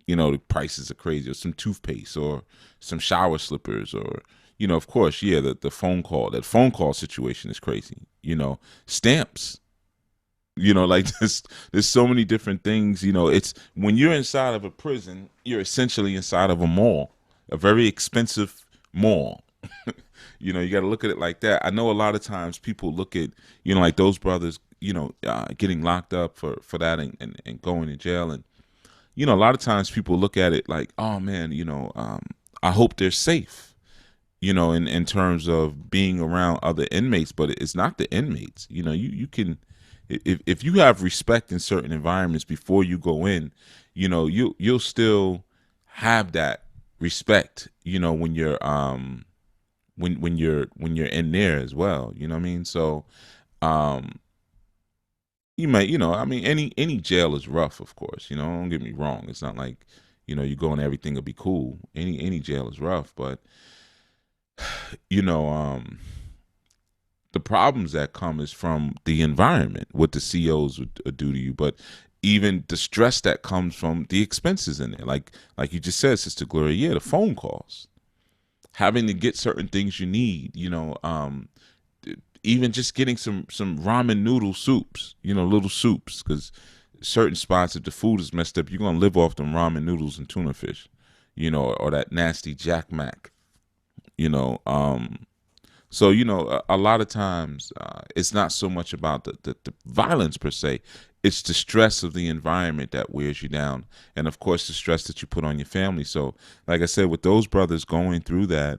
you know, the prices are crazy, or some toothpaste, or some shower slippers, or, you know, of course, yeah, that phone call situation is crazy. You know, stamps. You know, like there's so many different things. You know, it's when you're inside of a prison, you're essentially inside of a mall, a very expensive mall. You know, you got to look at it like that. I know a lot of times people look at, you know, like those brothers, you know, getting locked up for that and going to jail. And, you know, a lot of times people look at it like, oh, man, you know, I hope they're safe, you know, in terms of being around other inmates. But it's not the inmates. You know, you can, if you have respect in certain environments before you go in, you know, you'll still have that respect, you know, when you're when you're in there as well. You know what I mean? So you might, you know, I mean, any jail is rough, of course. You know, don't get me wrong. It's not like, you know, you go and everything will be cool. Any jail is rough, but you know, the problems that come is from the environment, what the COs would do to you, but even the stress that comes from the expenses in it. Like you just said, Sister Gloria, yeah, the phone calls, having to get certain things you need, even just getting some ramen noodle soups, little soups, because certain spots, if the food is messed up, you're gonna live off them ramen noodles and tuna fish, or that nasty Jack Mac, you know. So a lot of times it's not so much about the violence per se. It's the stress of the environment that wears you down, and of course the stress that you put on your family. So, like I said, with those brothers going through that,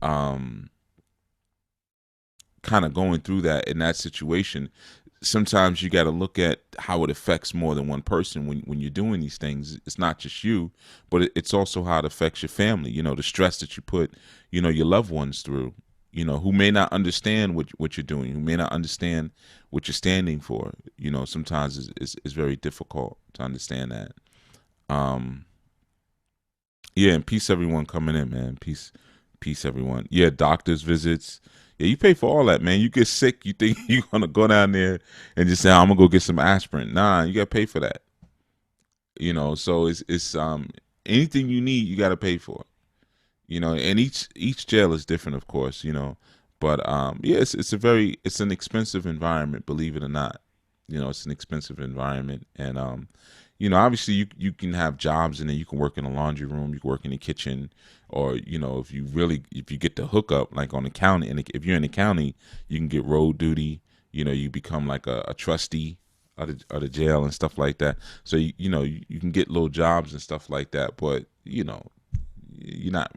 um, kind of going through that in that situation, sometimes you got to look at how it affects more than one person when you're doing these things. It's not just you, but it's also how it affects your family. The stress that you put, your loved ones through. Who may not understand what you're doing, who may not understand what you're standing for. Sometimes it's very difficult to understand that. Um, yeah, and peace everyone coming in, man. Peace everyone. Yeah, doctor's visits. Yeah, you pay for all that, man. You get sick, you think you're gonna go down there and just say, I'm gonna go get some aspirin. Nah, you gotta pay for that. So it's anything you need, you gotta pay for. And each jail is different, of course, but yeah, it's an expensive environment, believe it or not. It's an expensive environment, and obviously you can have jobs and then you can work in a laundry room, you can work in the kitchen, or if you get the hookup, like on the county, and if you're in the county, you can get road duty. You become like a trustee of the jail and stuff like that. So you can get little jobs and stuff like that, but you're not,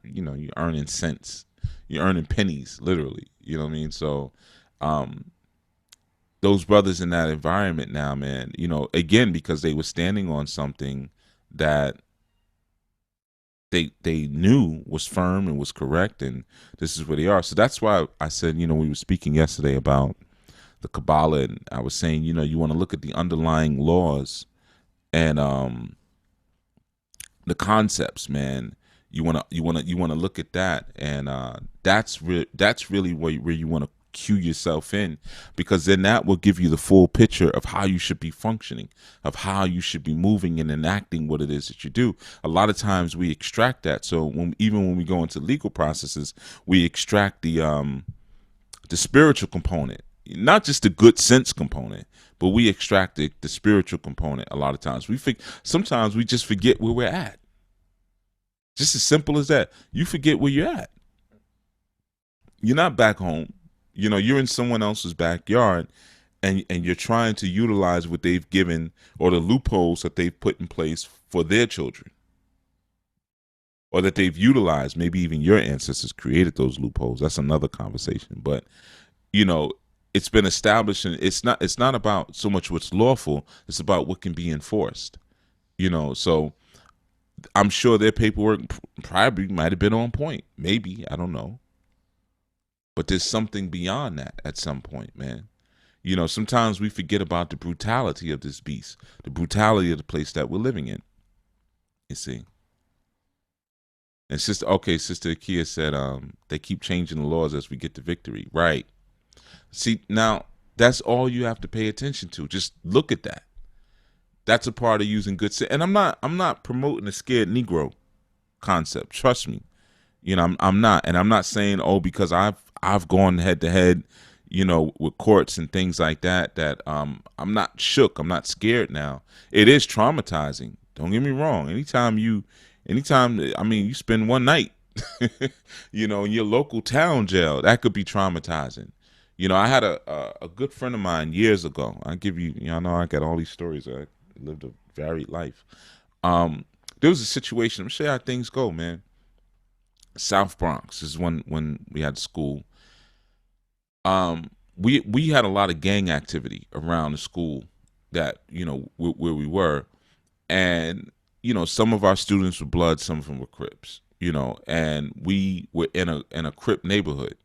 you're earning cents, you're earning pennies, literally. You know what I mean? So those brothers in that environment now, man, again, because they were standing on something that they knew was firm and was correct, and this is where they are. So that's why I said, we were speaking yesterday about the Kabbalah, and I was saying, you want to look at the underlying laws and the concepts, man. You want to look at that, and that's really where you want to cue yourself in, because then that will give you the full picture of how you should be functioning, of how you should be moving and enacting what it is that you do. A lot of times we extract that. So even when we go into legal processes, we extract the spiritual component, not just the good sense component, but we extract the spiritual component. A lot of times sometimes we just forget where we're at. Just as simple as that. You forget where you're at. You're not back home. You're in someone else's backyard, and you're trying to utilize what they've given, or the loopholes that they've put in place for their children, or that they've utilized. Maybe even your ancestors created those loopholes. That's another conversation. But it's been established, and it's not about so much what's lawful. It's about what can be enforced. So I'm sure their paperwork probably might have been on point. Maybe, I don't know. But there's something beyond that at some point, man. Sometimes we forget about the brutality of this beast, the brutality of the place that we're living in. You see. And Sister Akia said, they keep changing the laws as we get to victory. Right. See, now that's all you have to pay attention to. Just look at that. That's a part of using good sense. And I'm not promoting a scared Negro concept. Trust me. I'm not. And I'm not saying, because I've gone head to head, with courts and things like that, I'm not shook. I'm not scared now. It is traumatizing. Don't get me wrong. Anytime, you spend one night, in your local town jail, that could be traumatizing. I had a good friend of mine years ago. I give you, I know I got all these stories. I lived a varied life. There was a situation. I'm gonna show you how things go, man. South Bronx is when we had school. We had a lot of gang activity around the school that where we were, and some of our students were Bloods, some of them were Crips. And we were in a Crip neighborhood.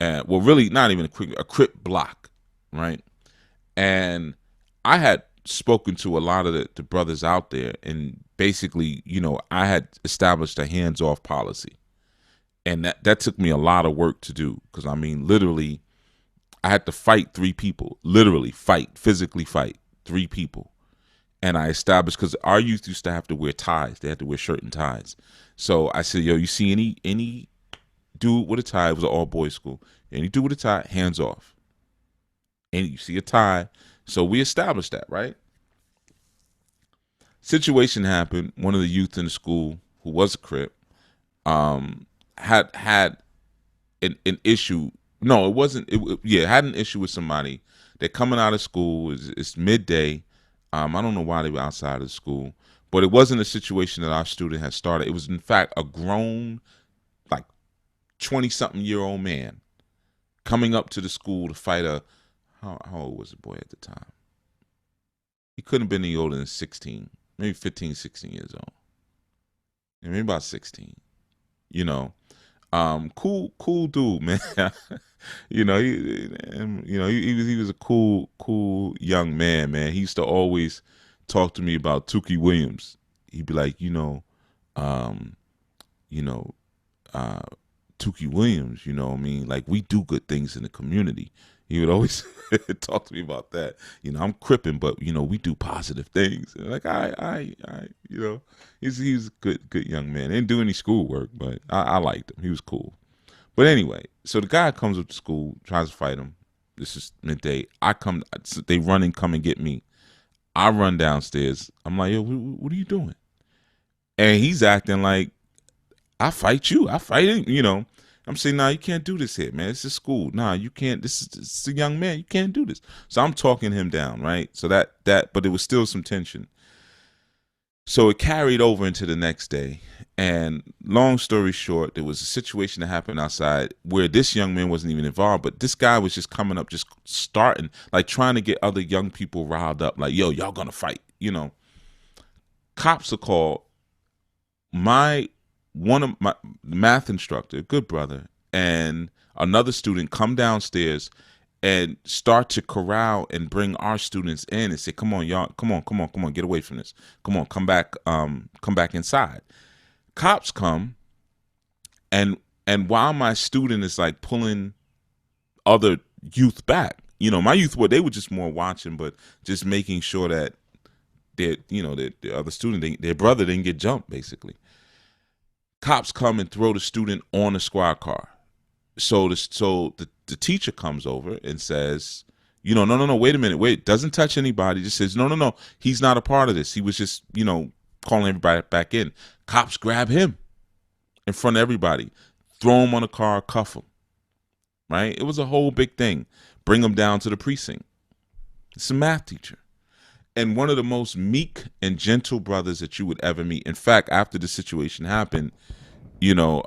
Well, really not even a Crip block, right? And I had spoken to a lot of the brothers out there, and basically, I had established a hands-off policy, and that took me a lot of work to do, because literally, I had to fight 3 people, literally fight, physically fight 3 people. And I established, because our youth used to have to wear ties. They had to wear shirt and ties. So I said, yo, you see any dude with a tie? It was an all boys school. Any dude with a tie, hands off. And you see a tie. So we established that, right? Situation happened. One of the youth in the school, who was a Crip, had an issue. No, it wasn't. Had an issue with somebody. They're coming out of school. It's midday. I don't know why they were outside of school, but it wasn't a situation that our student had started. It was, in fact, a grown, like 20-something-year-old man coming up to the school to fight how old was the boy at the time? He couldn't have been any older than 16, maybe 15, 16 years old. Yeah, maybe about 16. You know, cool dude, man. He was a cool young man, man. He used to always talk to me about Tukey Williams. He'd be like, Tukey Williams, you know what I mean? Like, we do good things in the community. He would always talk to me about that. I'm cripping, but we do positive things. And like he's a good young man. Didn't do any schoolwork, but I liked him. He was cool. But anyway, so the guy comes up to school, tries to fight him. This is midday. They run and come and get me. I run downstairs. I'm like, yo, what are you doing? And he's acting like, I fight you. I fight him, I'm saying, nah, you can't do this here, man. It's a school. Nah, you can't. This is a young man. You can't do this. So I'm talking him down, right? So but it was still some tension. So it carried over into the next day. And long story short, there was a situation that happened outside where this young man wasn't even involved, but this guy was just coming up, just starting, like trying to get other young people riled up, like, yo, y'all gonna fight, Cops are called. One of my math instructor, good brother, and another student come downstairs and start to corral and bring our students in and say, come on, y'all, come on, get away from this. Come on, come back inside. Cops come, and while my student is like pulling other youth back, my youth, they were just more watching, but just making sure that the other student, their brother didn't get jumped, basically. Cops come and throw the student on the squad car. So the teacher comes over and says, no, wait a minute, doesn't touch anybody. Just says, no, he's not a part of this. He was just, calling everybody back in. Cops grab him in front of everybody, throw him on a car, cuff him. Right? It was a whole big thing. Bring him down to the precinct. It's a math teacher. And one of the most meek and gentle brothers that you would ever meet. In fact, after the situation happened, we were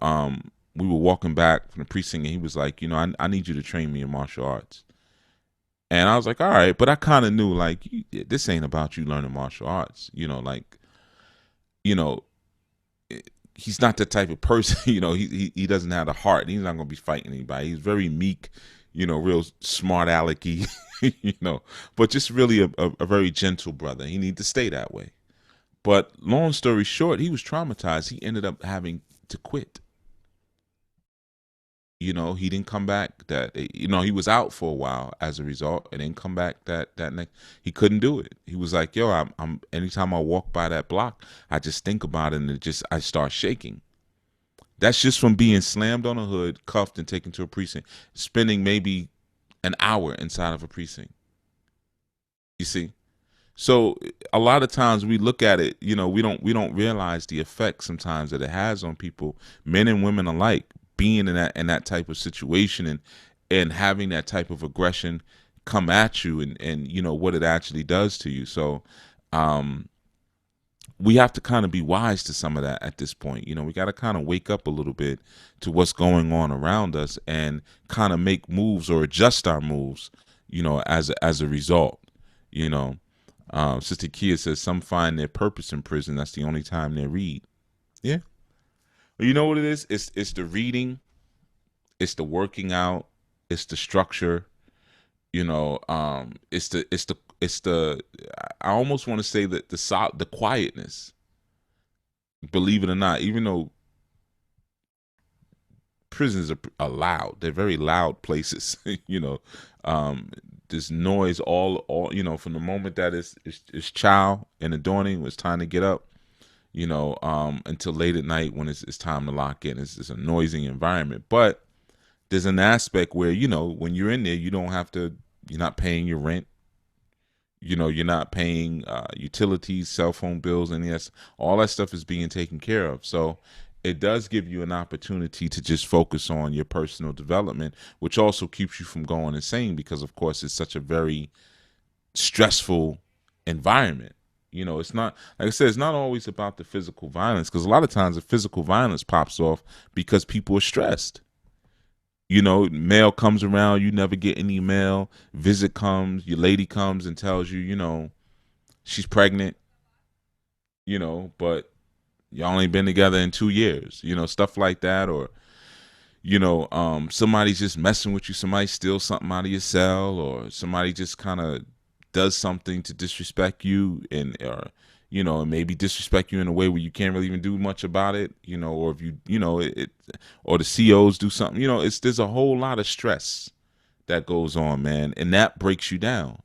walking back from the precinct, and he was like, I need you to train me in martial arts. And I was like, all right, but I kind of knew, like, this ain't about you learning martial arts. He's not the type of person, he doesn't have the heart. He's not going to be fighting anybody. He's very meek, real smart alecky, but just really a very gentle brother. He needed to stay that way. But long story short, he was traumatized. He ended up having to quit. He didn't come back. He was out for a while as a result, and didn't come back that next. He couldn't do it. He was like, yo, I'm anytime I walk by that block, I just think about it, and I start shaking. That's just from being slammed on a hood, cuffed, and taken to a precinct, spending maybe an hour inside of a precinct. You see? So a lot of times we look at it, we don't realize the effect sometimes that it has on people, men and women alike, being in that type of situation and having that type of aggression come at you and what it actually does to you. So we have to kind of be wise to some of that at this point. We got to kind of wake up a little bit to what's going on around us and kind of make moves or adjust our moves, as a result. Sister Kia says some find their purpose in prison. That's the only time they read. Yeah. Well, you know what it is? It's the reading, it's the working out, it's the structure. It's the I almost want to say that the quietness. Believe it or not, even though prisons are loud. They're very loud places. This noise all from the moment that it's chow and the dawning, it's time to get up, until late at night when it's time to lock in. It's a noisy environment. But there's an aspect where, when you're in there, you're not paying your rent. You're not paying utilities, cell phone bills, and yes, all that stuff is being taken care of. So it does give you an opportunity to just focus on your personal development, which also keeps you from going insane because, of course, it's such a very stressful environment. It's not, like I said, it's not always about the physical violence, because a lot of times the physical violence pops off because people are stressed. Mail comes around, you never get any mail. Visit comes, your lady comes and tells you, she's pregnant, but y'all ain't been together in 2 years, stuff like that. Or, somebody's just messing with you. Somebody steals something out of your cell, or somebody just kind of does something to disrespect you and maybe disrespect you in a way where you can't really even do much about it, or if or the COs do something, there's a whole lot of stress that goes on, man. And that breaks you down.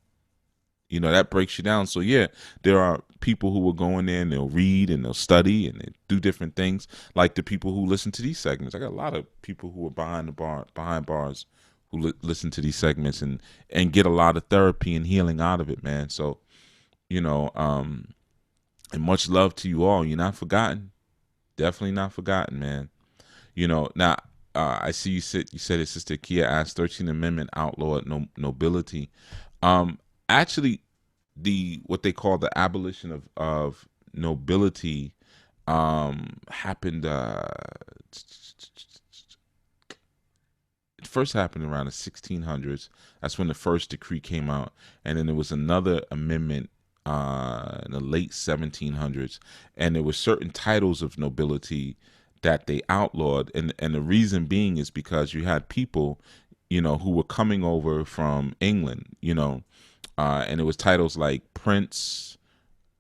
That breaks you down. So yeah, there are people who will go in there and they'll read and they'll study and they do different things, like the people who listen to these segments. I got a lot of people who are behind bars who listen to these segments and get a lot of therapy and healing out of it, man. So, and much love to you all. You're not forgotten. Definitely not forgotten, man. Now, I see you said it, Sister Kia asked, 13th Amendment outlawed nobility. Actually, what they call the abolition of nobility happened. It first happened around the 1600s. That's when the first decree came out, and then there was another amendment in the late 1700s, and there were certain titles of nobility that they outlawed, and the reason being is because you had people, who were coming over from England, and it was titles like Prince,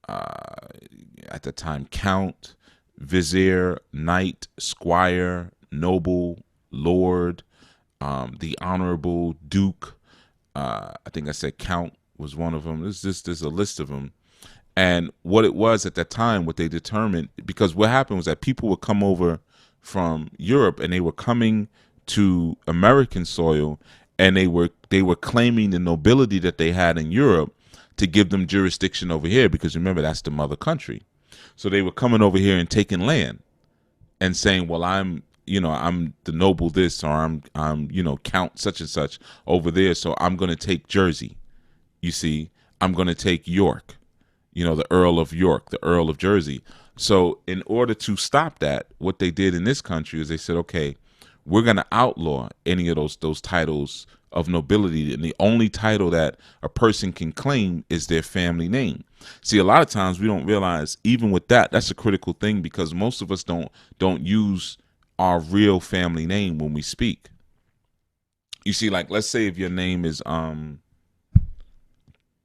at the time Count, Vizier, Knight, Squire, Noble, Lord, the Honorable, Duke. I think I said Count was one of them. There's a list of them. And what it was at that time, what they determined, because what happened was that people would come over from Europe and they were coming to American soil, and they were claiming the nobility that they had in Europe to give them jurisdiction over here, because remember, that's the mother country. So they were coming over here and taking land and saying, well, I'm the noble this, or I'm Count such and such over there, so I'm going to take Jersey. You see, I'm going to take York, the Earl of York, the Earl of Jersey. So in order to stop that, what they did in this country is they said, okay, we're going to outlaw any of those titles of nobility, and the only title that a person can claim is their family name. See, a lot of times we don't realize, even with that, that's a critical thing, because most of us don't use our real family name when we speak. You see, like, let's say if your name is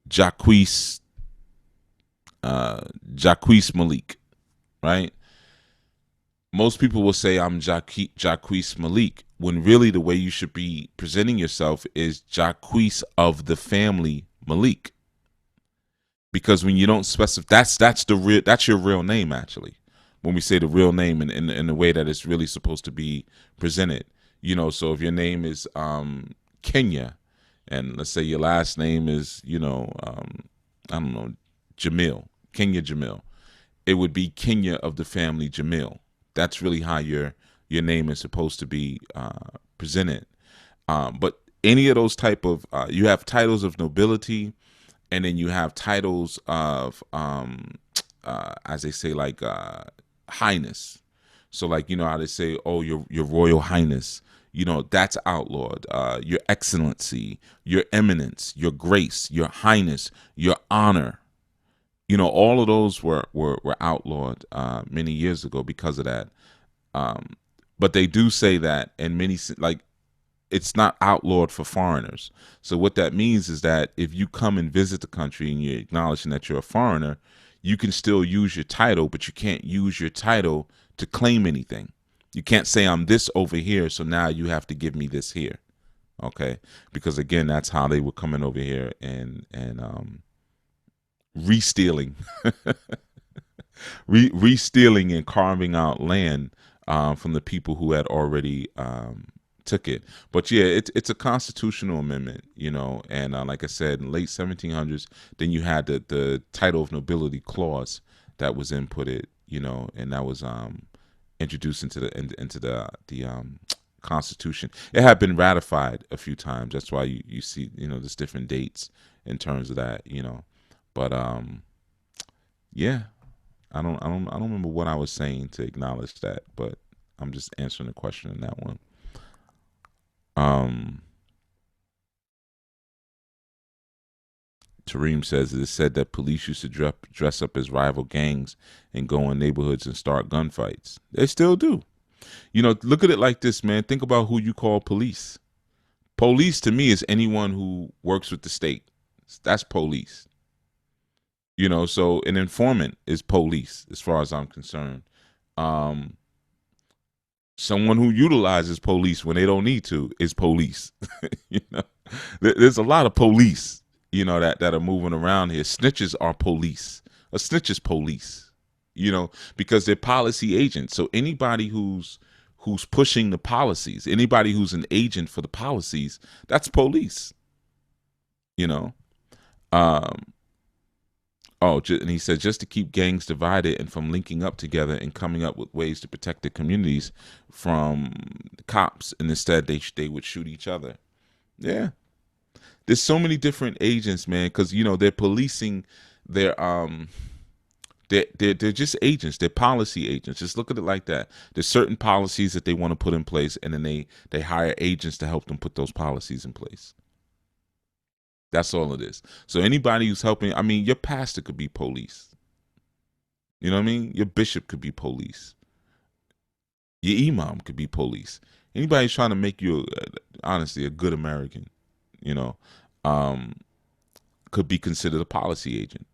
Jacquees Malik, right? Most people will say I'm Jacquees Malik, when really the way you should be presenting yourself is Jacquees of the family Malik. Because when you don't specify, that's your real name, actually. When we say the real name in the way that it's really supposed to be presented, so if your name is Kenya, and let's say your last name is I don't know, Jamil, Kenya Jamil, it would be Kenya of the family Jamil. That's really how your name is supposed to be presented. But any of those type of you have titles of nobility, and then you have titles of as they say, like highness. So like, how they say, oh, your royal highness, that's outlawed. Your excellency, your eminence, your grace, your highness, your honor. All of those were outlawed many years ago because of that. But they do say that in many, like, it's not outlawed for foreigners. So what that means is that if you come and visit the country and you're acknowledging that you're a foreigner, you can still use your title, but you can't use your title to claim anything. You can't say I'm this over here, so now you have to give me this here. Okay, because again, that's how they were coming over here and re-stealing, re-stealing and carving out land from the people who had already took it. But yeah, it's a constitutional amendment, you know, and like I said, in late 1700s, then you had the title of nobility clause that was inputted, you know, and that was introduced into the Constitution. It had been ratified a few times. That's why you see, you know, there's different dates in terms of that, you know. But yeah, I don't remember what I was saying to acknowledge that, but I'm just answering the question in that one. Tareem says it is said that police used to dress up as rival gangs and go in neighborhoods and start gunfights. They still do. You know, look at it like this, man. Think about who you call police. Police to me is anyone who works with the state. That's police. You know, so an informant is police as far as I'm concerned. Um, Someone who utilizes police when they don't need to is police. You know, there's a lot of police, you know, that are moving around here. Snitches are police. A snitch is police, you know, because they're policy agents. So anybody who's pushing the policies, anybody who's an agent for the policies, that's police, you know. Um, and he said just to keep gangs divided and from linking up together and coming up with ways to protect the communities from the cops, and instead they would shoot each other. Yeah, there's so many different agents, man, because you know they're policing their they're just agents. They're policy agents. Just look at it like that. There's certain policies that they want to put in place, and then they hire agents to help them put those policies in place. That's all it is. So anybody who's helping, I mean, your pastor could be police. You know what I mean? Your bishop could be police. Your imam could be police. Anybody who's trying to make you, honestly, a good American, you know, could be considered a policy agent.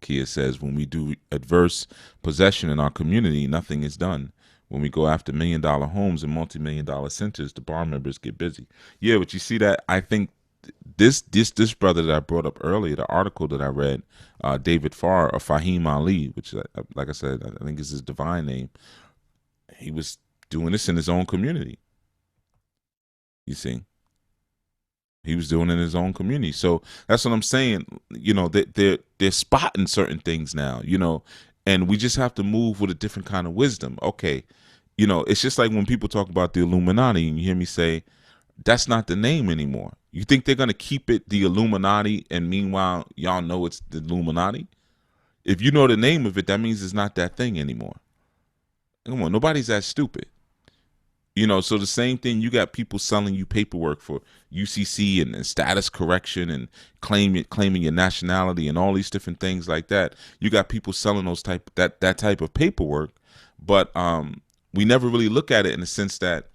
Kia says, when we do adverse possession in our community, nothing is done. When we go after $1 million homes and multi-million-dollar centers, the bar members get busy. Yeah, but you see that? I think this brother that I brought up earlier, the article that I read, David Farr or Fahim Ali, which, like I said, I think is his divine name. He was doing this in his own community. You see, he was doing it in his own community. So that's what I'm saying. You know, they're spotting certain things now. You know. And we just have to move with a different kind of wisdom. Okay, you know, it's just like when people talk about the Illuminati and you hear me say, that's not the name anymore. You think they're going to keep it the Illuminati and meanwhile y'all know it's the Illuminati? If you know the name of it, that means it's not that thing anymore. Come on, nobody's that stupid. You know, so the same thing, you got people selling you paperwork for UCC and status correction and claiming your nationality and all these different things like that. You got people selling that type of paperwork, but we never really look at it in the sense that,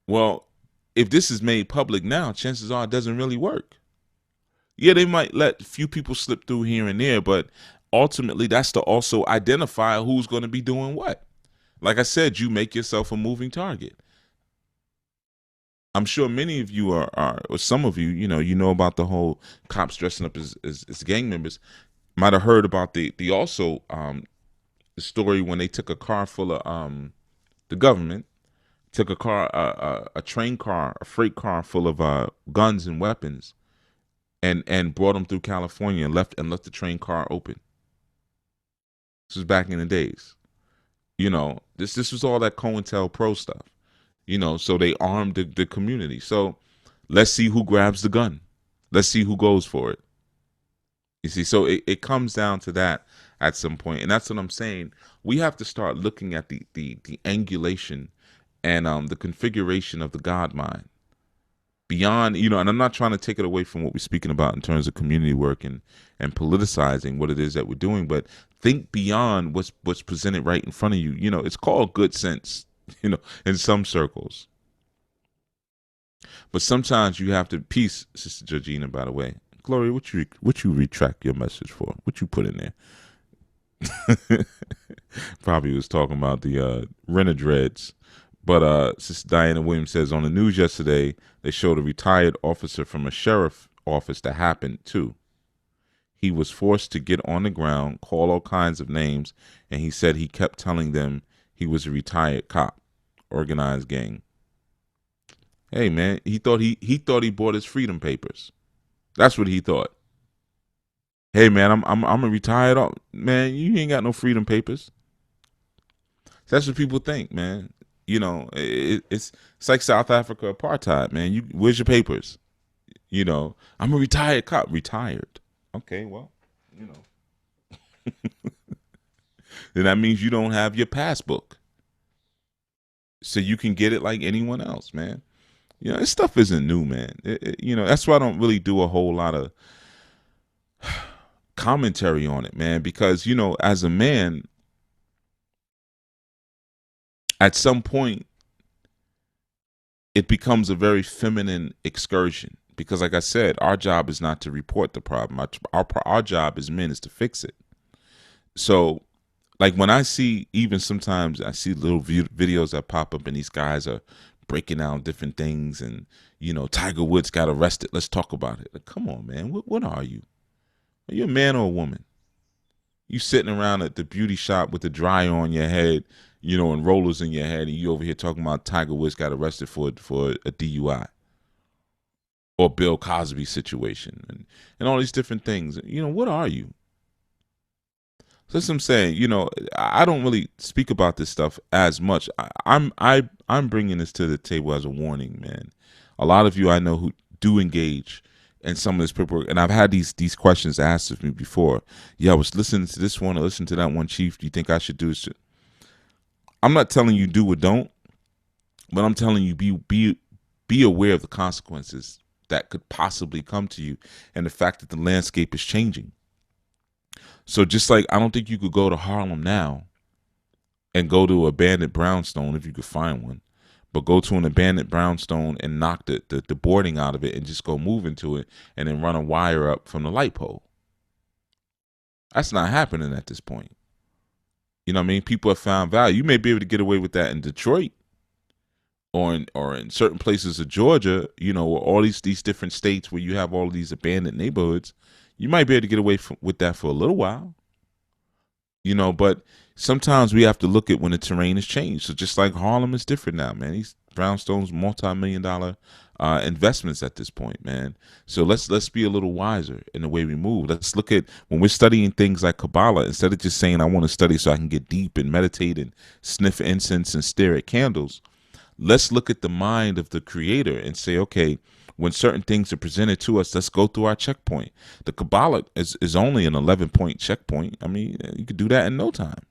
well, if this is made public now, chances are it doesn't really work. Yeah, they might let a few people slip through here and there, but ultimately that's to also identify who's going to be doing what. Like I said, you make yourself a moving target. I'm sure many of you are or some of you, you know about the whole cops dressing up as gang members. Might have heard about the also the story when they took a car full of the government took a car a train car, a freight car full of guns and weapons, and brought them through California and left the train car open. This was back in the days. You know, this was all that COINTELPRO stuff. You know, so they armed the community. So let's see who grabs the gun. Let's see who goes for it. You see, so it comes down to that at some point. And that's what I'm saying. We have to start looking at the angulation and the configuration of the God mind. Beyond, you know, and I'm not trying to take it away from what we're speaking about in terms of community work and politicizing what it is that we're doing, but think beyond what's presented right in front of you. You know, it's called good sense, you know, in some circles. But sometimes you have to, peace, Sister Georgina, by the way. Gloria, what you retract your message for? What you put in there? Probably was talking about the renter dreads. But Sister Diana Williams says on the news yesterday they showed a retired officer from a sheriff office that happened too. He was forced to get on the ground, call all kinds of names, and he said he kept telling them he was a retired cop, organized gang. Hey man, he thought he bought his freedom papers. That's what he thought. Hey man, I'm a retired man. You ain't got no freedom papers. That's what people think, man. You know, it's like South Africa apartheid, man. Where's your papers? You know, I'm a retired cop. Retired. Okay, well, you know, then that means you don't have your passbook, so you can get it like anyone else, man. You know, this stuff isn't new, man. You know, that's why I don't really do a whole lot of commentary on it, man, because, you know, as a man, at some point, it becomes a very feminine excursion because, like I said, our job is not to report the problem. Our job as men is to fix it. So, like when I see, even sometimes I see little videos that pop up and these guys are breaking down different things and, you know, Tiger Woods got arrested. Let's talk about it. Like, come on, man. What are you? Are you a man or a woman? You sitting around at the beauty shop with the dryer on your head, you know, and rollers in your head, and you over here talking about Tiger Woods got arrested for a DUI or Bill Cosby situation and all these different things. You know, what are you? So that's what I'm saying. You know, I don't really speak about this stuff as much. I'm bringing this to the table as a warning, man. A lot of you I know who do engage in some of this paperwork, and I've had these questions asked of me before. Yeah, I was listening to this one or listening to that one, Chief. Do you think I should do this? I'm not telling you do or don't, but I'm telling you be aware of the consequences that could possibly come to you, and the fact that the landscape is changing. So just like I don't think you could go to Harlem now and go to an abandoned brownstone if you could find one, but go to an abandoned brownstone and knock the boarding out of it and just go move into it and then run a wire up from the light pole. That's not happening at this point. You know what I mean? People have found value. You may be able to get away with that in Detroit or in certain places of Georgia, you know, or all these different states where you have all of these abandoned neighborhoods. You might be able to get away with that for a little while, you know, but sometimes we have to look at when the terrain has changed. So just like Harlem is different now, man. These brownstones, multi-million-dollar investments at this point, man. So let's be a little wiser in the way we move. Let's look at when we're studying things like Kabbalah, instead of just saying I want to study so I can get deep and meditate and sniff incense and stare at candles. Let's look at the mind of the creator and say, okay, when certain things are presented to us, let's go through our checkpoint. The Kabbalah is only an 11-point checkpoint. I mean, you could do that in no time.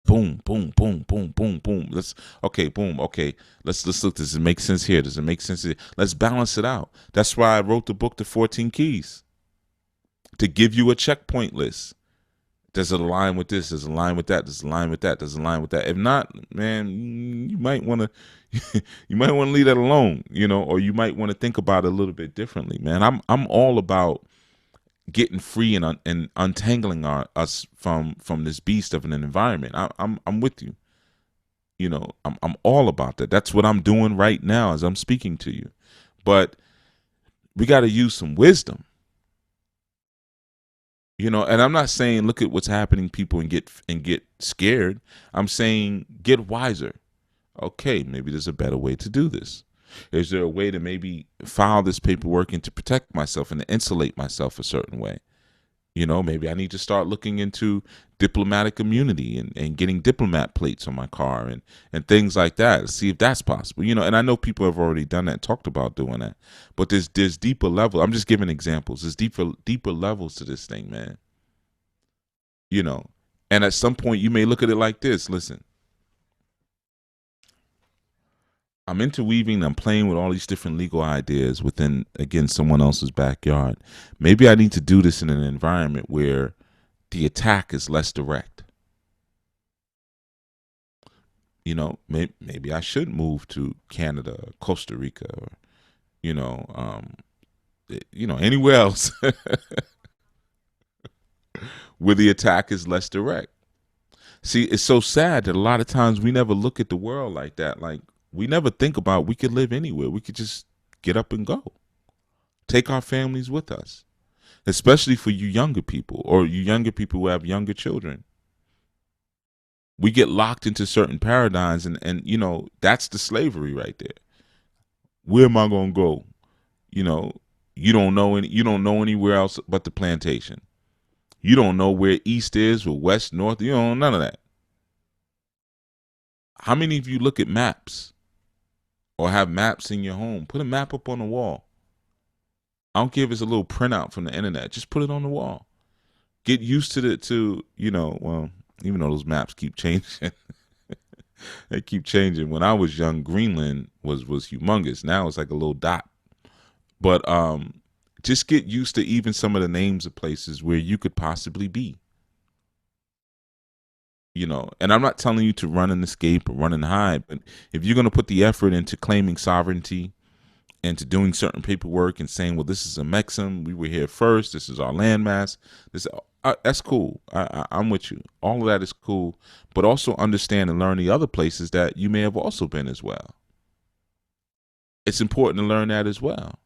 Boom, boom, boom, boom, boom, boom. Boom. Okay, let's look. Does it make sense here? Does it make sense here? Let's balance it out. That's why I wrote the book, The 14 Keys, to give you a checkpoint list. Does it align with this? Does it align with that? Does it align with that? Does it align with that? If not, man, you might want to leave that alone, you know, or you might want to think about it a little bit differently, man. I'm all about getting free and untangling us from this beast of an environment. I'm with you. You know, I'm all about that. That's what I'm doing right now as I'm speaking to you. But we got to use some wisdom. You know, and I'm not saying look at what's happening, people, and get scared. I'm saying get wiser. Okay, maybe there's a better way to do this. Is there a way to maybe file this paperwork and to protect myself and to insulate myself a certain way? You know, maybe I need to start looking into diplomatic immunity and getting diplomat plates on my car and things like that to see if that's possible. You know, and I know people have already done that and talked about doing that. But there's deeper level. I'm just giving examples. There's deeper levels to this thing, man. You know, and at some point you may look at it like this. Listen, I'm interweaving, I'm playing with all these different legal ideas within, again, someone else's backyard. Maybe I need to do this in an environment where the attack is less direct. You know, maybe I should move to Canada, Costa Rica, or, anywhere else where the attack is less direct. See, it's so sad that a lot of times we never look at the world like that. Like, we never think about we could live anywhere. We could just get up and go. Take our families with us, especially for you younger people or you younger people who have younger children. We get locked into certain paradigms, and that's the slavery right there. Where am I gonna go? You know, you don't know anywhere else but the plantation. You don't know where east is or west, north. You don't know none of that. How many of you look at maps or have maps in your home? Put a map up on the wall. I don't care if it's a little printout from the internet. Just put it on the wall. Get used to well, even though those maps keep changing. They keep changing. When I was young, Greenland was humongous. Now it's like a little dot. But just get used to even some of the names of places where you could possibly be. And I'm not telling you to run and escape or run and hide, but if you're going to put the effort into claiming sovereignty and to doing certain paperwork and saying, well, this is a Mexim, we were here first, this is our landmass, that's cool. I'm with you. All of that is cool, but also understand and learn the other places that you may have also been as well. It's important to learn that as well.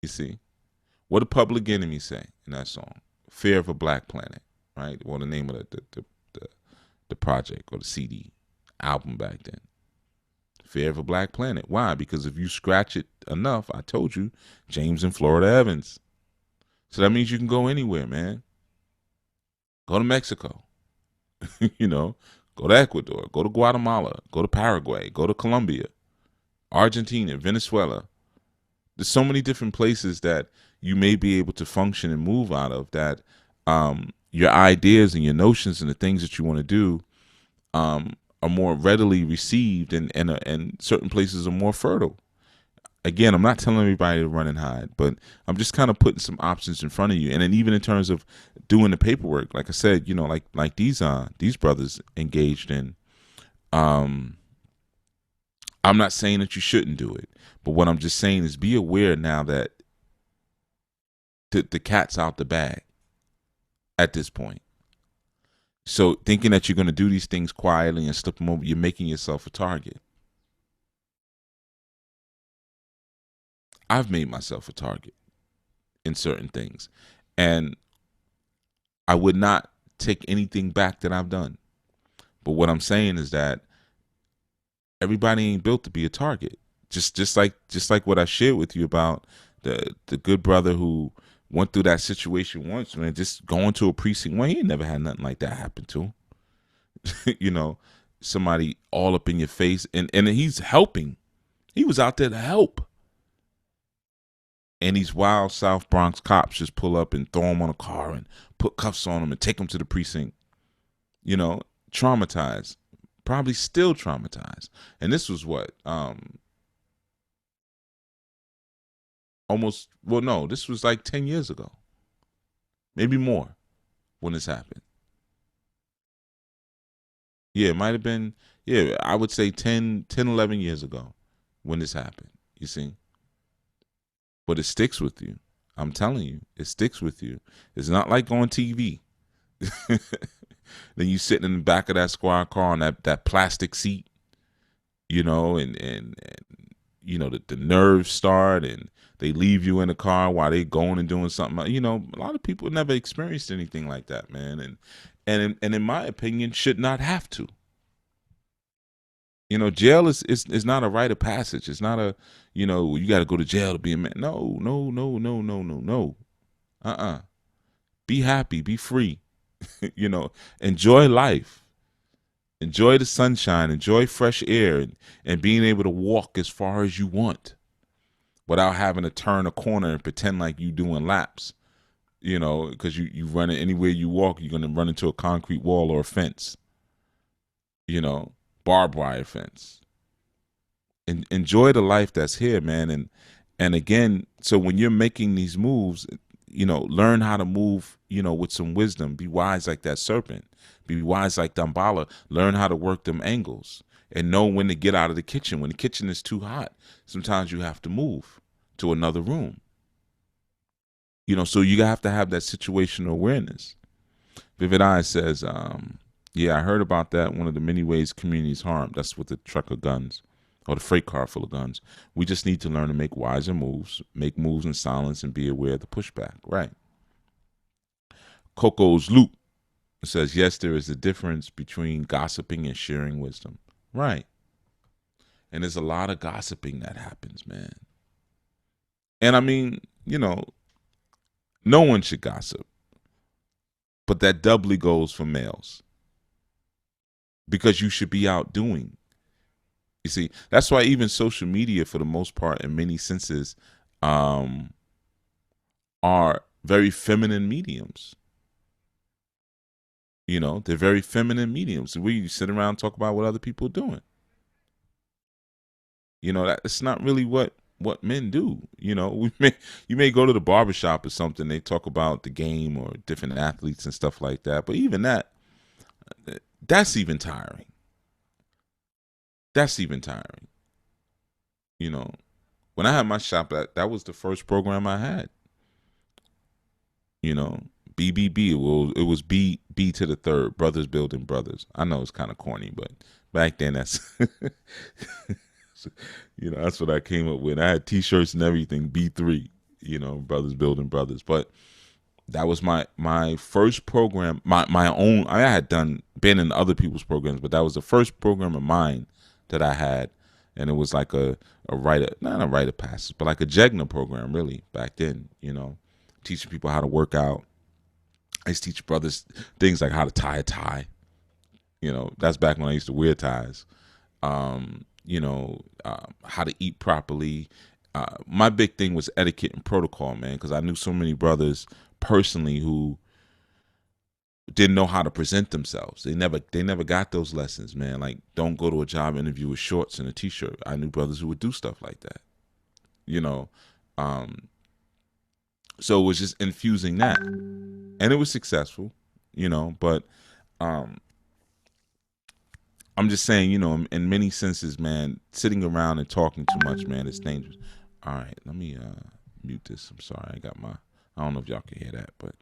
You see, what did Public Enemy say in that song? Fear of a Black Planet, right? Well, the name of the project or the CD album back then. Fear of a Black Planet. Why? Because if you scratch it enough, I told you, James and Florida Evans. So that means you can go anywhere, man. Go to Mexico. Go to Ecuador, go to Guatemala, go to Paraguay, go to Colombia, Argentina, Venezuela. There's so many different places that you may be able to function and move out of that your ideas and your notions and the things that you want to do are more readily received and certain places are more fertile. Again, I'm not telling everybody to run and hide, but I'm just kind of putting some options in front of you. And then even in terms of doing the paperwork, like I said, like these brothers engaged in, I'm not saying that you shouldn't do it, but what I'm just saying is be aware now that the cat's out the bag at this point. So thinking that you're going to do these things quietly and slip them over, you're making yourself a target. I've made myself a target in certain things, and I would not take anything back that I've done. But what I'm saying is that everybody ain't built to be a target. Just like what I shared with you about the good brother who went through that situation once, man, just going to a precinct. Well, he ain't never had nothing like that happen to him. Somebody all up in your face, and he's helping. He was out there to help. And these wild South Bronx cops just pull up and throw him on a car and put cuffs on him and take him to the precinct. Traumatized, probably still traumatized. And this was what, this was like 10 years ago, maybe more when this happened. Yeah, it might have been, I would say 10, 11 years ago when this happened, you see. But it sticks with you. I'm telling you, it sticks with you. It's not like on TV. Then you sitting in the back of that squad car on that plastic seat, and the nerves start and they leave you in the car while they going and doing something. A lot of people never experienced anything like that, man. And in my opinion, should not have to. Jail is not a rite of passage. It's not a, you got to go to jail to be a man. No. Be happy, be free. Enjoy life. Enjoy the sunshine, enjoy fresh air, and being able to walk as far as you want without having to turn a corner and pretend like you doing laps. Because you run it anywhere you walk, you're going to run into a concrete wall or a fence. Barbed wire fence. And enjoy the life that's here, man. And again, so when you're making these moves, learn how to move, with some wisdom. Be wise like that serpent. Be wise like Damballa. Learn how to work them angles and know when to get out of the kitchen. When the kitchen is too hot, sometimes you have to move to another room. So you have to have that situational awareness. Vivid Eye says, yeah, I heard about that. One of the many ways communities harmed. That's with the truck of guns or the freight car full of guns. We just need to learn to make wiser moves, make moves in silence, and be aware of the pushback. Right. Coco's Loop says, yes, there is a difference between gossiping and sharing wisdom. Right. And there's a lot of gossiping that happens, man. And I mean, no one should gossip, but that doubly goes for males because you should be out doing. You see, that's why even social media, for the most part, in many senses, are very feminine mediums. They're very feminine mediums where you sit around and talk about what other people are doing. That's not really what men do. You may go to the barbershop or something, they talk about the game or different athletes and stuff like that, but even that's even tiring. When I had my shop, that was the first program I had. BBB. It was B to the third, brothers building brothers. I know it's kind of corny, but back then that's that's what I came up with. I had T-shirts and everything. B3, brothers building brothers. But that was my first program. My own. I had been in other people's programs, but that was the first program of mine that I had, and it was like a not a rite of passage, but like a Jegna program, really, back then. Teaching people how to work out. I used to teach brothers things like how to tie a tie. That's back when I used to wear ties. How to eat properly. My big thing was etiquette and protocol, man, because I knew so many brothers personally who didn't know how to present themselves. They never got those lessons, man. Like, don't go to a job interview with shorts and a T-shirt. I knew brothers who would do stuff like that. So it was just infusing that, and it was successful, but I'm just saying, in many senses, man, sitting around and talking too much, man, it's dangerous. All right, let me mute this. I'm sorry, I don't know if y'all can hear that, but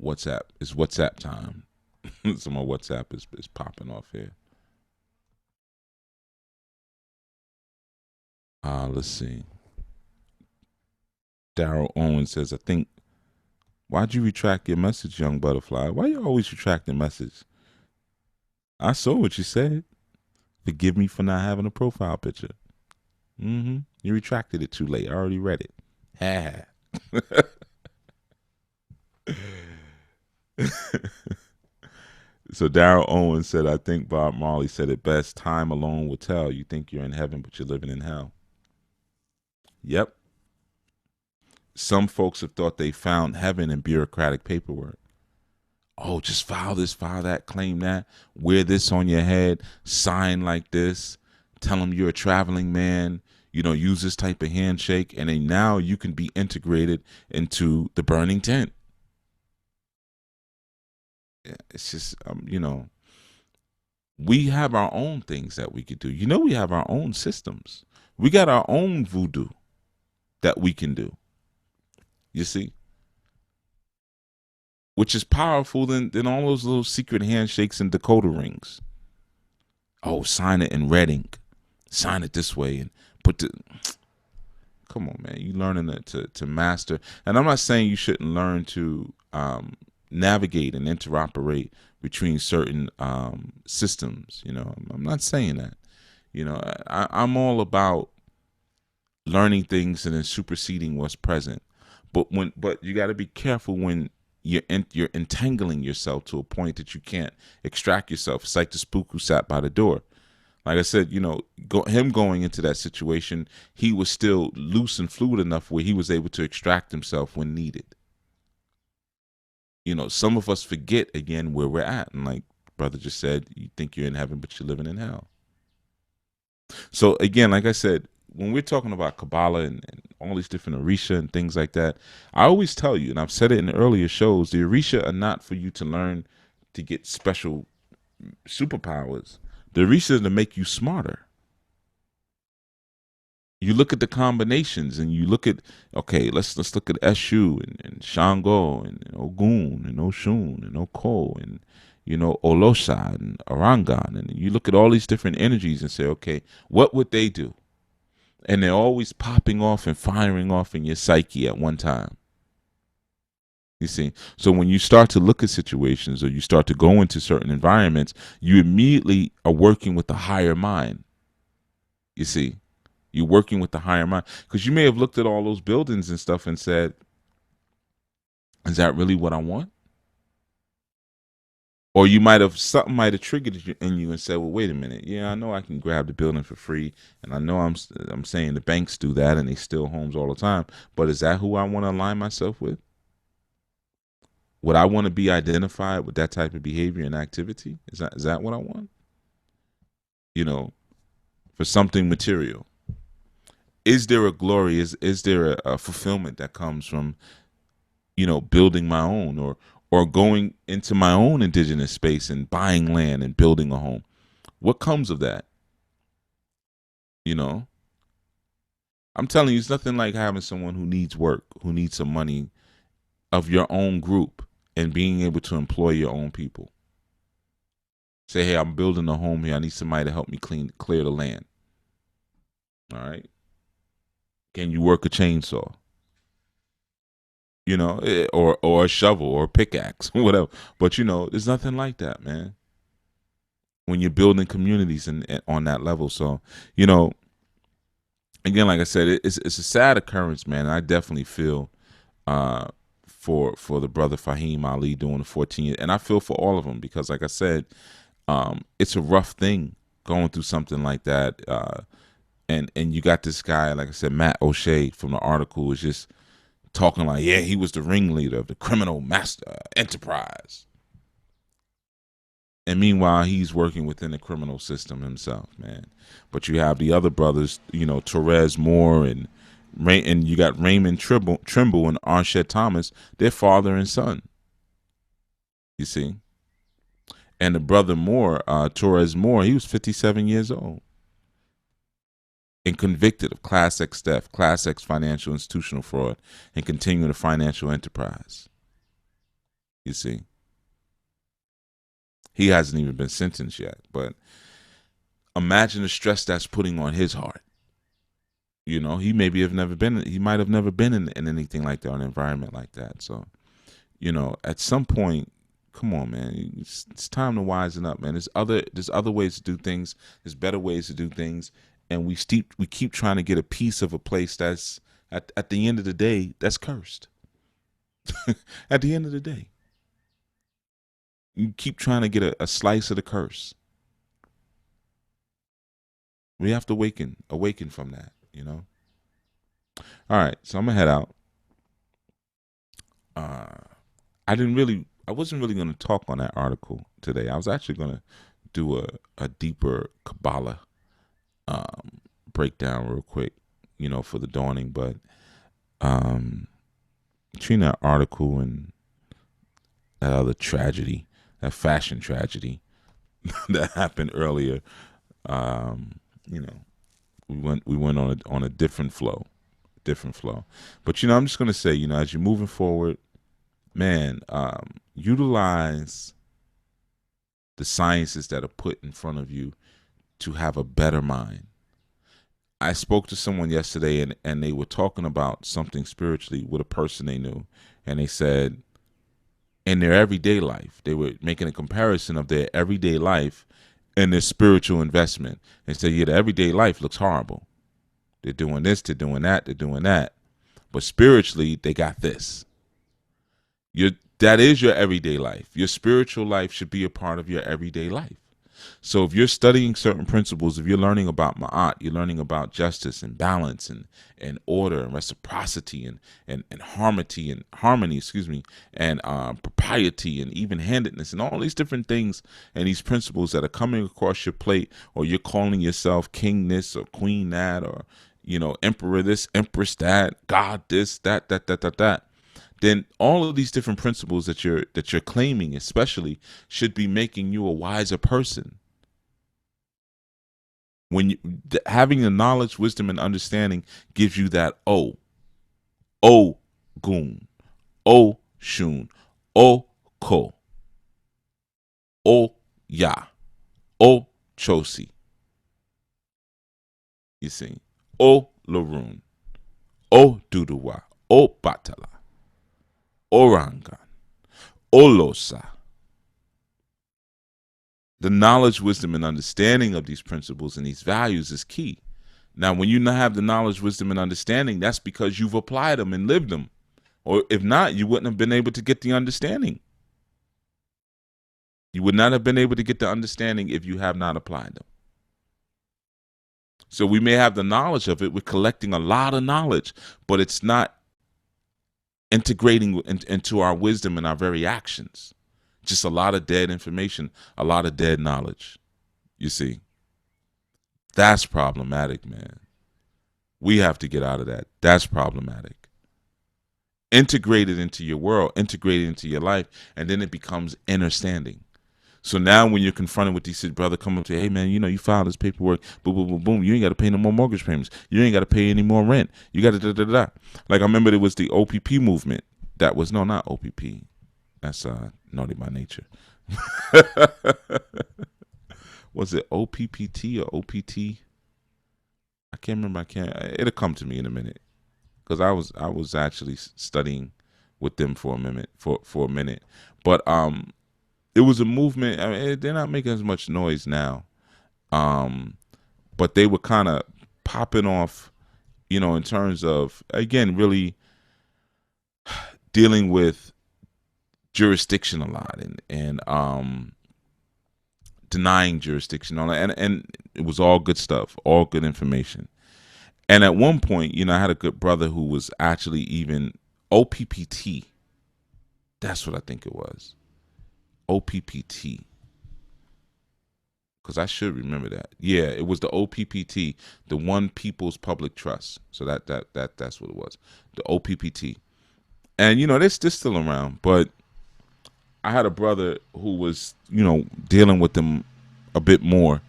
it's WhatsApp time. So my WhatsApp is popping off here. Let's see. Daryl Owen says, I think, why'd you retract your message, young butterfly? Why you always retract the message? I saw what you said. Forgive me for not having a profile picture. You retracted it too late. I already read it. Ha. So Daryl Owen said, I think Bob Marley said it best. Time alone will tell. You think you're in heaven, but you're living in hell. Yep. Some folks have thought they found heaven in bureaucratic paperwork. Oh, just file this, file that, claim that, wear this on your head, sign like this, tell them you're a traveling man, use this type of handshake, and then now you can be integrated into the burning tent. It's just, we have our own things that we could do. We have our own systems. We got our own voodoo that we can do. You see? Which is powerful than all those little secret handshakes and Dakota rings. Oh, sign it in red ink. Sign it this way and put the... Come on, man. You learning to master. And I'm not saying you shouldn't learn to navigate and interoperate between certain systems. I'm not saying that. I'm all about learning things and then superseding what's present. But you got to be careful when you're entangling yourself to a point that you can't extract yourself. It's like the spook who sat by the door. Like I said, him going into that situation, he was still loose and fluid enough where he was able to extract himself when needed. Some of us forget again where we're at, and like brother just said, you think you're in heaven, but you're living in hell. So again, like I said, when we're talking about Kabbalah and all these different Orisha and things like that, I always tell you, and I've said it in earlier shows, the Orisha are not for you to learn to get special superpowers. The Orisha is to make you smarter. You look at the combinations, and you look at, okay, let's look at Eshu and Shango and Ogun and Oshun and Oko and Olosha and Arangan, and you look at all these different energies and say, okay, what would they do? And they're always popping off and firing off in your psyche at one time. You see, so when you start to look at situations or you start to go into certain environments, you immediately are working with the higher mind. You see, you're working with the higher mind, because you may have looked at all those buildings and stuff and said, is that really what I want? Or you might have, something might have triggered in you and said, well, wait a minute. Yeah, I know I can grab the building for free. And I know I'm saying the banks do that and they steal homes all the time. But is that who I want to align myself with? Would I want to be identified with that type of behavior and activity? Is that what I want? For something material. Is there a glory? Is there a fulfillment that comes from, building my own, or going into my own indigenous space and buying land and building a home? What comes of that? I'm telling you, it's nothing like having someone who needs work, who needs some money of your own group, and being able to employ your own people. Say, hey, I'm building a home here. I need somebody to help me clear the land. All right. Can you work a chainsaw? Or a shovel or a pickaxe, whatever. But there's nothing like that, man. When you're building communities and on that level, so again, like I said, it's a sad occurrence, man. I definitely feel for the brother Fahim Ali doing the 14 years, and I feel for all of them, because, like I said, it's a rough thing going through something like that. And you got this guy, like I said, Matt O'Shea from the article, is just talking like, yeah, he was the ringleader of the criminal master enterprise. And meanwhile, he's working within the criminal system himself, man. But you have the other brothers, Torres Moore and you got Raymond Trimble and Arshad Thomas, their father and son. You see? And the brother Moore, Torres Moore, he was 57 years old and convicted of Class X theft, Class X financial institutional fraud, and continuing a financial enterprise. You see? He hasn't even been sentenced yet, but imagine the stress that's putting on his heart. He might have never been in anything like that, or an environment like that. So, at some point, come on, man, it's time to wisen up, man. There's other ways to do things. There's better ways to do things, and we keep trying to get a piece of a place that's at the end of the day, that's cursed. At the end of the day, you keep trying to get a slice of the curse. We have to awaken from that, All right, so I'm gonna head out. I wasn't really gonna talk on that article today. I was actually gonna do a deeper Kabbalah breakdown real quick, for the dawning, but between that article and that other tragedy, that fashion tragedy that happened earlier, we went on a different flow. But I'm just gonna say, as you're moving forward, man, utilize the sciences that are put in front of you to have a better mind. I spoke to someone yesterday, and they were talking about something spiritually with a person they knew, and they said, in their everyday life, they were making a comparison of their everyday life and their spiritual investment. They said, yeah, the everyday life looks horrible. They're doing this, they're doing that, they're doing that. But spiritually, they got this. That is your everyday life. Your spiritual life should be a part of your everyday life. So if you're studying certain principles, if you're learning about Ma'at, you're learning about justice and balance and order and reciprocity and harmony, and propriety and even-handedness and all these different things and these principles that are coming across your plate, or you're calling yourself king this or queen that, or emperor this, empress that, god this, that, then all of these different principles that you're claiming, especially, should be making you a wiser person. When having the knowledge, wisdom, and understanding gives you that O Gun, O Shun, O Ko, O Ya, O Chosi. You see, O Larun, O Duduwa, O Batala, Orangan, Olosa. The knowledge, wisdom, and understanding of these principles and these values is key. Now, when you not have the knowledge, wisdom, and understanding, that's because you've applied them and lived them. Or if not, you wouldn't have been able to get the understanding. You would not have been able to get the understanding if you have not applied them. So we may have the knowledge of it. We're collecting a lot of knowledge, but it's not integrating into our wisdom and our very actions. Just a lot of dead information, a lot of dead knowledge. You see, that's problematic, man. We have to get out of that. That's problematic. Integrate it into your world, integrate it into your life, and then it becomes understanding. So now when you're confronted with these brother come up to you, hey man, you filed this paperwork, boom, boom, boom, boom. You ain't got to pay no more mortgage payments. You ain't got to pay any more rent. You got to da. Like I remember there was the OPP movement. That was not OPP. That's naughty by nature. Was it OPPT or OPT? I can't remember. It'll come to me in a minute because I was actually studying with them for a minute. But it was a movement. I mean, they're not making as much noise now, but they were kind of popping off, in terms of, again, really dealing with jurisdiction a lot and denying jurisdiction on it, and it was all good stuff, all good information. And at one point, I had a good brother who was actually even OPPT. That's what I think it was. OPPT. Because I should remember that. Yeah, it was the OPPT, the One People's Public Trust. So that's what it was. The OPPT. And they're still around, but I had a brother who was, dealing with them a bit more.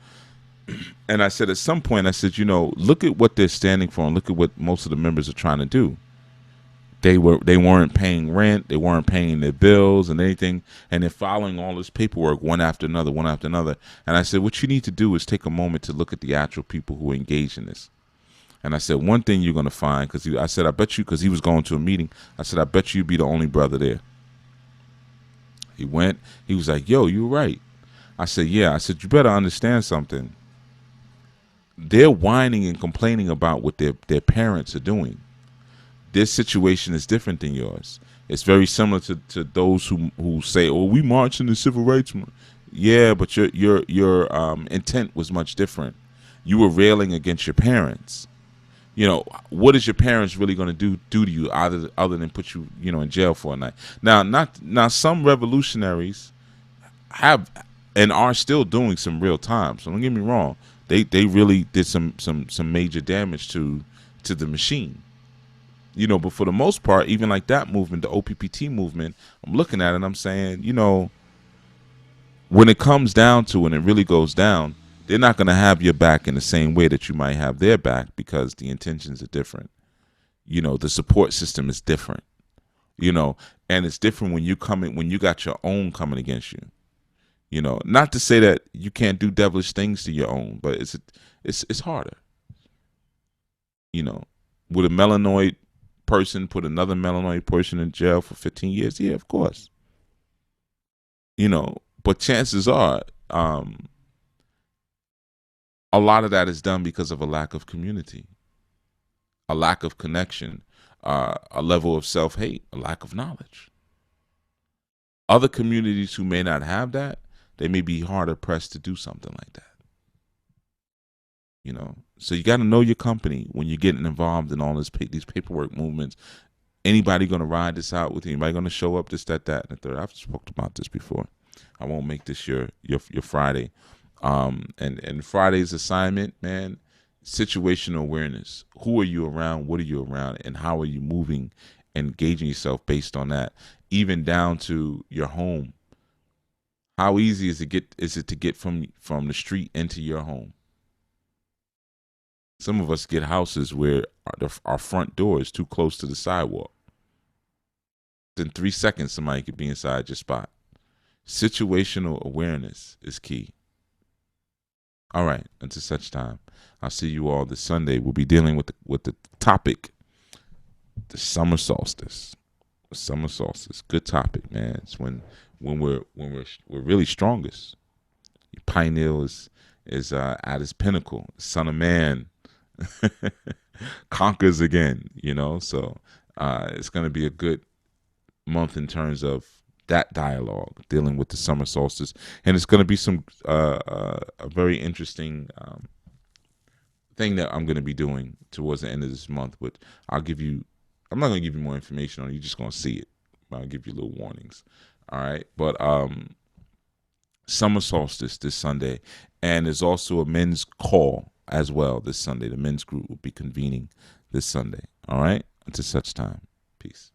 And I said, at some point, I said, look at what they're standing for and look at what most of the members are trying to do. They weren't paying rent, they weren't paying their bills and anything, and they're following all this paperwork one after another. And I said, what you need to do is take a moment to look at the actual people who engage in this. And I said, one thing you're going to find, because I said, I bet you, because he was going to a meeting, I said, I bet you'd be the only brother there. He went, he was like, yo, you're right. I said, yeah. I said, you better understand something. They're whining and complaining about what their parents are doing. This situation is different than yours. It's very similar to those who say, oh, we marched in the civil rights. Yeah, but your intent was much different. You were railing against your parents. What is your parents really going to do to you other than put you, in jail for a night? Now some revolutionaries have and are still doing some real time. So don't get me wrong. They really did some major damage to the machine. But for the most part, even like that movement, the OPPT movement, I'm looking at it and I'm saying, when it comes down to it and it really goes down, they're not going to have your back in the same way that you might have their back because the intentions are different. The support system is different, and it's different when you got your own coming against you. Not to say that you can't do devilish things to your own, but it's harder. Would a melanoid person put another melanoid person in jail for 15 years? Yeah, of course. But chances are, a lot of that is done because of a lack of community, a lack of connection, a level of self-hate, a lack of knowledge. Other communities who may not have that, they may be harder pressed to do something like that. So you got to know your company when you're getting involved in all these paperwork movements. Anybody going to ride this out with you? Anybody going to show up, this, that, and the third? I've spoken about this before. I won't make this your Friday. And Friday's assignment, man, situational awareness. Who are you around? What are you around? And how are you moving, engaging yourself based on that? Even down to your home. How easy is it to get from the street into your home? Some of us get houses where our front door is too close to the sidewalk. In 3 seconds, somebody could be inside your spot. Situational awareness is key. All right, until such time, I'll see you all this Sunday. We'll be dealing with the topic, the summer solstice. The summer solstice, good topic, man. It's when we're really strongest. Pineal is at its pinnacle. Son of Man conquers again. So it's going to be a good month in terms of that dialogue, dealing with the summer solstice, and it's going to be some a very interesting thing that I'm going to be doing towards the end of this month. But I'm not going to give you more information on it. You're just going to see it. I'll give you little warnings. All right, but summer solstice this Sunday, and there's also a men's call as well this Sunday. The men's group will be convening this Sunday. All right, until such time, peace.